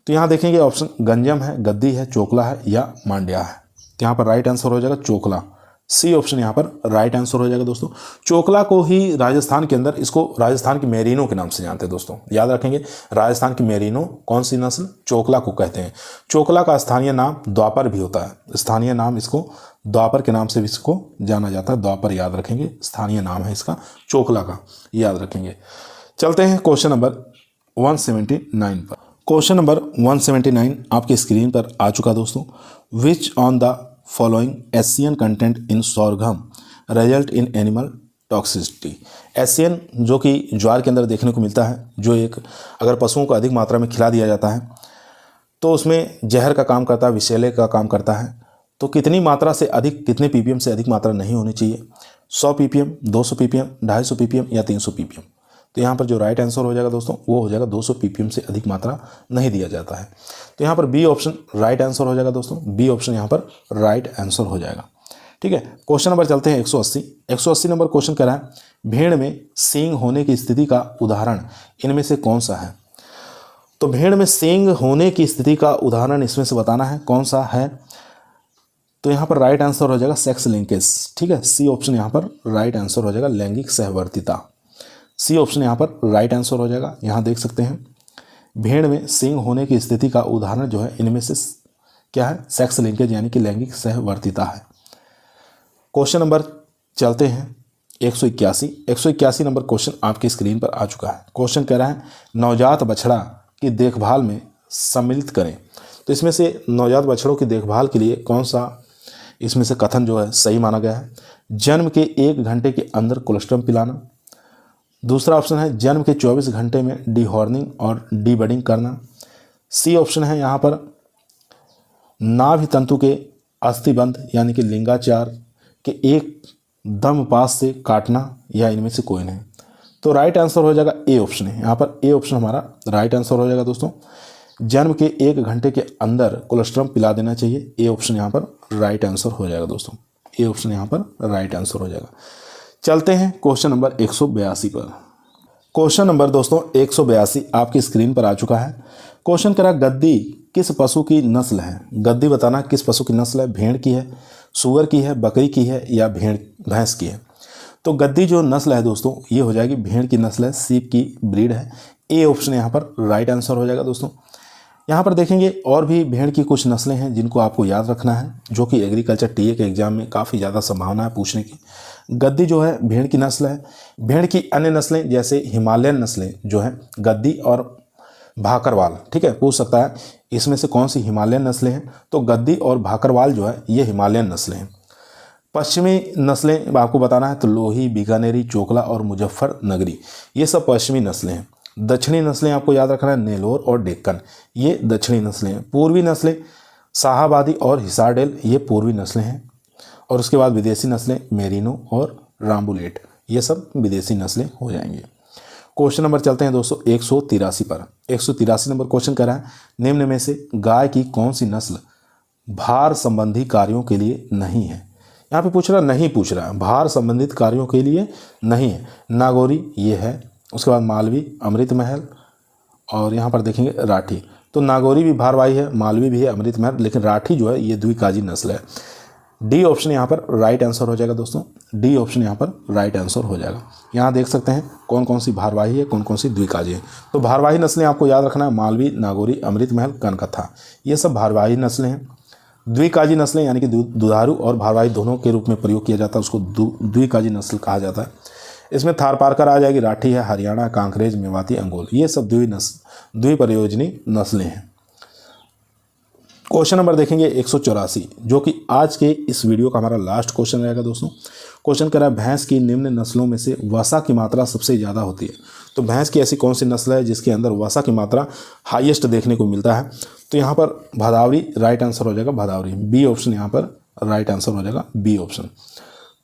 तो यहाँ देखेंगे ऑप्शन गंजम है, गद्दी है, चोकला है, या मांड्या है। तो यहाँ पर राइट आंसर हो जाएगा चोकला। सी ऑप्शन यहाँ पर राइट आंसर हो जाएगा दोस्तों। चोकला को ही राजस्थान के अंदर इसको राजस्थान की मेरिनो के नाम से जानते हैं दोस्तों, याद रखेंगे। राजस्थान की मेरिनो कौन सी नस्ल? चोकला को कहते हैं। चोकला का स्थानीय नाम द्वापर भी होता है, स्थानीय नाम इसको द्वापर के नाम से भी इसको जाना जाता है। द्वापर याद रखेंगे, स्थानीय नाम है इसका चोकला का, याद रखेंगे। चलते हैं क्वेश्चन नंबर 179 पर। क्वेश्चन नंबर 179 आपके स्क्रीन पर आ चुका दोस्तों। Which on the following Asian content in sorghum result in animal toxicity? Asian जो कि ज्वार के अंदर देखने को मिलता है, जो एक अगर पशुओं को अधिक मात्रा में खिला दिया जाता है तो उसमें जहर का काम करता है, विषैले का काम करता है। तो कितनी मात्रा से अधिक, कितने ppm से अधिक मात्रा नहीं होनी चाहिए? 100 ppm, 200 ppm, 250 ppm या 300 ppm? तो यहाँ पर जो राइट आंसर हो जाएगा दोस्तों वो हो जाएगा 200 ppm से अधिक मात्रा नहीं दिया जाता है। तो यहाँ पर बी ऑप्शन राइट आंसर हो जाएगा दोस्तों। बी ऑप्शन यहाँ पर राइट आंसर हो जाएगा। ठीक है, क्वेश्चन नंबर चलते हैं 180 नंबर क्वेश्चन कह रहा है भेड़ में सींग होने की स्थिति का उदाहरण इनमें से कौन सा है? तो भेड़ में सींग होने की स्थिति का उदाहरण इसमें से बताना है कौन सा है। तो यहाँ पर राइट आंसर हो जाएगा सेक्स लिंकेज। ठीक है, सी ऑप्शन यहाँ पर राइट आंसर हो जाएगा लैंगिक सहवर्तिता। सी ऑप्शन यहाँ पर राइट आंसर हो जाएगा। यहाँ देख सकते हैं भेड़ में सींग होने की स्थिति का उदाहरण जो है इनमें से क्या है? सेक्स लिंकेज यानी कि लैंगिक सहवर्तिता है। क्वेश्चन नंबर चलते हैं 181 नंबर क्वेश्चन आपकी स्क्रीन पर आ चुका है। क्वेश्चन कह रहा है नवजात बछड़ा की देखभाल में सम्मिलित करें। तो इसमें से नवजात बछड़ों की देखभाल के लिए कौन सा इसमें से कथन जो है सही माना गया है? जन्म के 1 घंटे के अंदर कोलेस्ट्रम पिलाना। दूसरा ऑप्शन है जन्म के 24 घंटे में डीहॉर्निंग और डीबडिंग करना। सी ऑप्शन है यहाँ पर नाभि तंतु के अस्थिबंध यानी कि लिंगाचार के एक दम पास से काटना, या इनमें से कोई नहीं। तो राइट आंसर हो जाएगा ए ऑप्शन है। यहाँ पर ए ऑप्शन हमारा राइट आंसर हो जाएगा दोस्तों। जन्म के 1 घंटे के अंदर कोलेस्ट्रम पिला देना चाहिए। ए ऑप्शन यहाँ पर राइट आंसर हो जाएगा दोस्तों। ए ऑप्शन यहाँ पर राइट आंसर हो जाएगा। चलते हैं क्वेश्चन नंबर 182 पर। क्वेश्चन नंबर दोस्तों 182 आपकी स्क्रीन पर आ चुका है। क्वेश्चन करा गद्दी किस पशु की नस्ल है? गद्दी बताना किस पशु की नस्ल है? भेड़ की है, सूअर की है, बकरी की है, या भैंस की है? तो गद्दी जो नस्ल है दोस्तों ये हो जाएगी भेड़ की नस्ल है, सीप की ब्रीड है। ए ऑप्शन यहाँ पर राइट आंसर हो जाएगा दोस्तों। यहाँ पर देखेंगे और भी भेड़ की कुछ नस्लें हैं जिनको आपको याद रखना है, जो कि एग्रीकल्चर टीए के एग्जाम में काफ़ी ज़्यादा संभावना है पूछने की। गद्दी जो है भेड़ की नस्ल है। भेड़ की अन्य नस्लें जैसे हिमालयन नस्लें जो हैं गद्दी और भाकरवाल, ठीक है, पूछ सकता है इसमें से कौन सी हिमालयन नस्लें हैं, तो गद्दी और भाकरवाल जो है ये हिमालयन नस्लें हैं। पश्चिमी नस्लें आपको बताना है तो लोही, बीकानेरी, चोकला और मुजफ्फरनगरी, ये सब पश्चिमी नस्लें हैं। दक्षिणी नस्लें आपको याद रखना है नेलोर और डेक्कन, ये दक्षिणी नस्लें हैं। पूर्वी नस्लें शाहाबादी और हिसारडेल, ये पूर्वी नस्लें हैं। और उसके बाद विदेशी नस्लें मेरिनो और राम्बुलेट, ये सब विदेशी नस्लें हो जाएंगी। क्वेश्चन नंबर चलते हैं दोस्तों 183 पर। 183 नंबर क्वेश्चन कह रहा है निम्न में से गाय की कौन सी नस्ल भार संबंधी कार्यों के लिए नहीं है। यहाँ पे पूछ रहा नहीं, पूछ रहा है भार संबंधित कार्यों के लिए नहीं है। नागौरी ये है, उसके बाद मालवी, अमृत महल और यहाँ पर देखेंगे राठी। तो नागौरी भी भारवाही है, मालवी भी है, अमृत महल, लेकिन राठी जो है ये द्विकाजी नस्ल है। डी ऑप्शन यहाँ पर राइट आंसर हो जाएगा दोस्तों, डी ऑप्शन यहाँ पर राइट आंसर हो जाएगा। यहाँ देख सकते हैं कौन कौन सी भारवाही है, कौन कौन सी द्विकाजी है। तो भारवाही नस्लें आपको याद रखना है मालवी, नागौरी, अमृत महल, कनकथा, ये सब भारवाही नस्लें हैं। द्विकाजी नस्लें यानी कि दुधारू और भारवाही दोनों के रूप में प्रयोग किया जाता है, उसको द्विकाजी नस्ल कहा जाता है। इसमें थारपारकर आ जाएगी, राठी है, हरियाणा, कांकरेज, मेवाती, अंगोल, ये सब द्विप्रयोजनी नस्लें हैं। क्वेश्चन नंबर देखेंगे 184, जो कि आज के इस वीडियो का हमारा लास्ट क्वेश्चन रहेगा दोस्तों। क्वेश्चन कह रहा है भैंस की निम्न नस्लों में से वसा की मात्रा सबसे ज़्यादा होती है। तो भैंस की ऐसी कौन सी नस्ल है जिसके अंदर वसा की मात्रा हाईएस्ट देखने को मिलता है। तो यहाँ पर भदावरी राइट आंसर हो जाएगा, भदावरी, बी ऑप्शन यहाँ पर राइट आंसर हो जाएगा, बी ऑप्शन।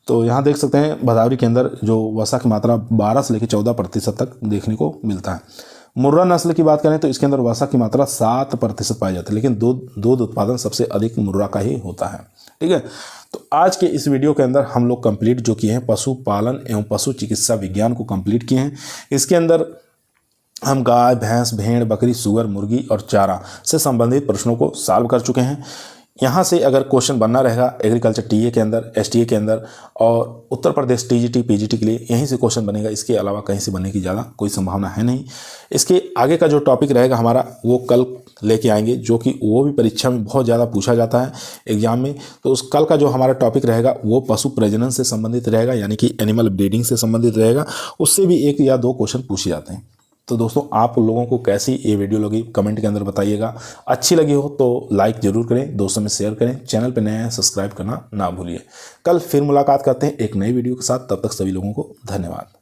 तो यहाँ देख सकते हैं भदावरी के अंदर जो वसा की मात्रा 12 से लेकर 14% तक देखने को मिलता है। मुर्रा नस्ल की बात करें तो इसके अंदर वसा की मात्रा 7% पाई जाती है, लेकिन दूध उत्पादन सबसे अधिक मुर्रा का ही होता है। ठीक है, तो आज के इस वीडियो के अंदर हम लोग कंप्लीट जो किए हैं पशुपालन एवं पशु चिकित्सा विज्ञान को कंप्लीट किए हैं। इसके अंदर हम गाय, भैंस, भेड़, बकरी, सुअर, मुर्गी और चारा से संबंधित प्रश्नों को सॉल्व कर चुके हैं। यहाँ से अगर क्वेश्चन बनना रहेगा एग्रीकल्चर टीए के अंदर, एसटीए के अंदर और उत्तर प्रदेश टीजीटी, पीजीटी के लिए यहीं से क्वेश्चन बनेगा, इसके अलावा कहीं से बनने की ज़्यादा कोई संभावना है नहीं। इसके आगे का जो टॉपिक रहेगा हमारा वो कल लेके आएंगे, जो कि वो भी परीक्षा में बहुत ज़्यादा पूछा जाता है एग्जाम में। तो उस कल का जो हमारा टॉपिक रहेगा वो पशु प्रजनन से संबंधित रहेगा, यानी कि एनिमल ब्रीडिंग से संबंधित रहेगा। उससे भी 1 या 2 क्वेश्चन पूछे जाते हैं। तो दोस्तों आप लोगों को कैसी ये वीडियो लगी कमेंट के अंदर बताइएगा। अच्छी लगी हो तो लाइक ज़रूर करें, दोस्तों में शेयर करें, चैनल पे नए हैं सब्सक्राइब करना ना भूलिए। कल फिर मुलाकात करते हैं एक नई वीडियो के साथ, तब तक सभी लोगों को धन्यवाद।